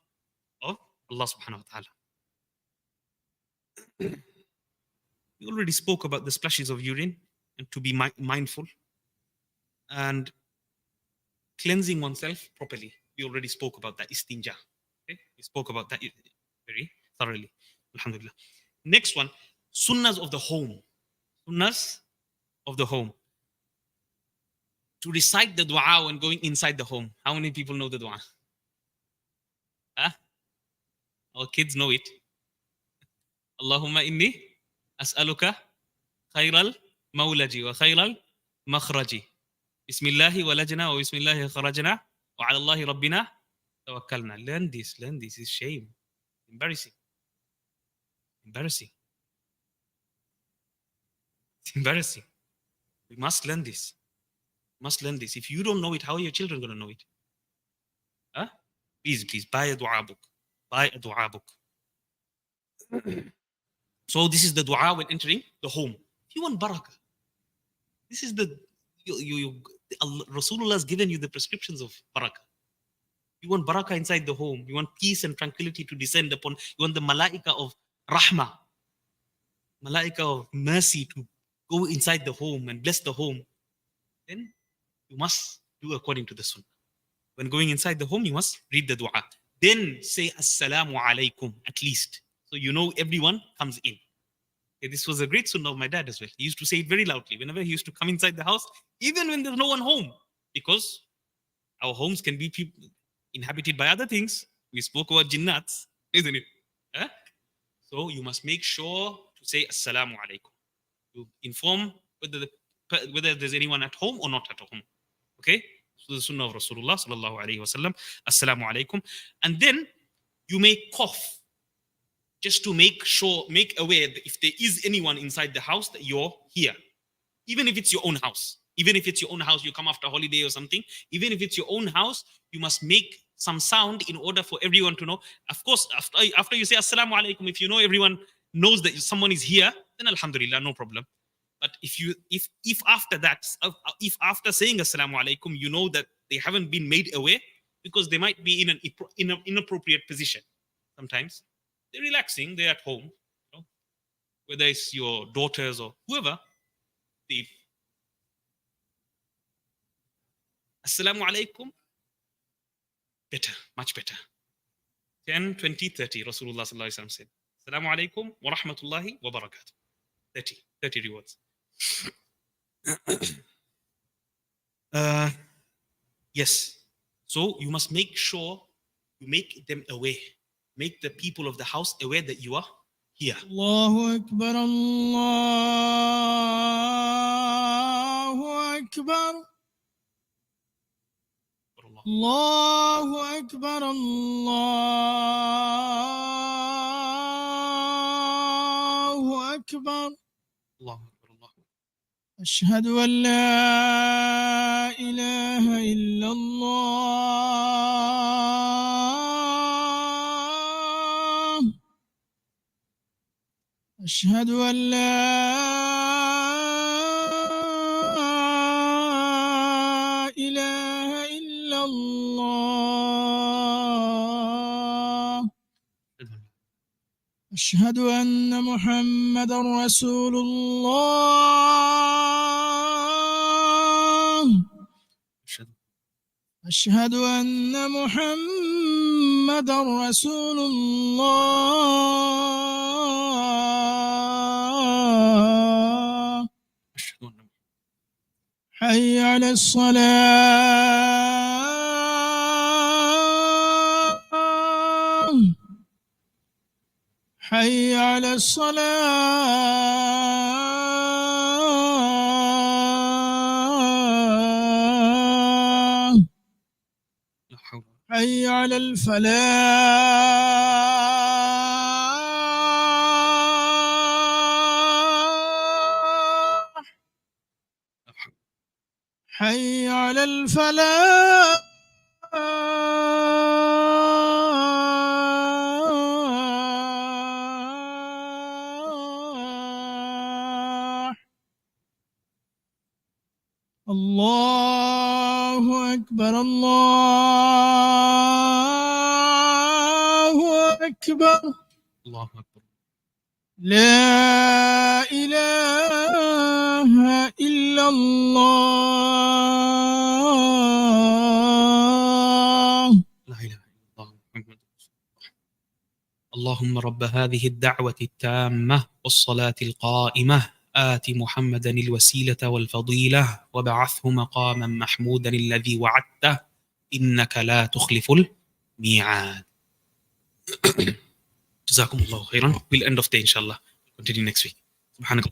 A: of Allah subhanahu wa ta'ala. We already spoke about the splashes of urine and to be mindful and cleansing oneself properly. We already spoke about that, istinja. Okay? We spoke about that very thoroughly. Alhamdulillah. Next one, sunnahs of the home. Sunnahs of the home. To recite the dua when going inside the home. How many people know the dua? Huh? Our kids know it. Allahumma inni as'aluka khayral mawlaji wa khayral makhraji. Bismillahi walajna wa bismillahi kharajna wa ala Allahi rabbina tawakkalna. Learn this. It's shame. Embarrassing. It's embarrassing. We must learn this. If you don't know it, how are your children going to know it? Huh? Please, buy a dua book. So this is the dua when entering the home. If you want barakah, this is the Rasulullah has given you the prescriptions of barakah. You want barakah inside the home. You want peace and tranquility to descend upon. You want the malaika of rahmah, malaika of mercy to go inside the home and bless the home. Then you must do according to the sunnah. When going inside the home, you must read the dua. Then say assalamu alaikum at least. So you know everyone comes in. Okay, this was a great sunnah of my dad as well. He used to say it very loudly whenever he used to come inside the house, even when there's no one home. Because our homes can be inhabited by other things. We spoke about jinnats, isn't it? Huh? So you must make sure to say assalamu alaikum. To inform whether there's anyone at home or not at home. Okay? So the sunnah of Rasulullah sallallahu alayhi wa sallam, assalamu alaikum. And then you may cough just to make aware that if there is anyone inside the house that you're here. Even if it's your own house. Even if it's your own house, you come after holiday or something. Even if it's your own house, you must make some sound in order for everyone to know. Of course, after you say Assalamu alaikum, if you know everyone knows that someone is here, then Alhamdulillah, no problem. But if after that, if after saying Assalamu alaikum, you know that they haven't been made aware, because they might be in an inappropriate position. Sometimes they're relaxing, they're at home, you know, whether it's your daughters or whoever. The Assalamu alaikum, better, much better. 10, 20, 30, Rasulullah sallallahu alaihi wasallam said. Assalamu alaikum wa rahmatullahi wa barakatuh. 30 rewards. Yes. So you must make sure you make them aware. Make the people of the house aware that you are here.
B: Allahu Akbar, Allahu Akbar. Allahu Akbar, Allahu Akbar.
A: Allahu Akbar, Allahu Akbar.
B: أشهد أن لا إله إلا الله. أشهد أن لا إله إلا الله. أشهد أن محمدا رسول الله. أشهد أن محمدا رسول الله. حي على الصلاة. حي على الصلاة. حي على الفلاح. حي على الفلاح. الله أكبر، الله أكبر.
A: الله أكبر.
B: لا إله إلا الله.
A: لا إله إلا الله محمد رسول الله. اللهم رب هذه الدعوة التامة والصلاة القائمة آت محمدا الوسيلة والفضيلة وبعثه مقاما محمودا الذي وعدته إنك لا تخلف الميعاد. جزاكم الله خيرا. We'll end of day inshallah. Continue next week. سبحانك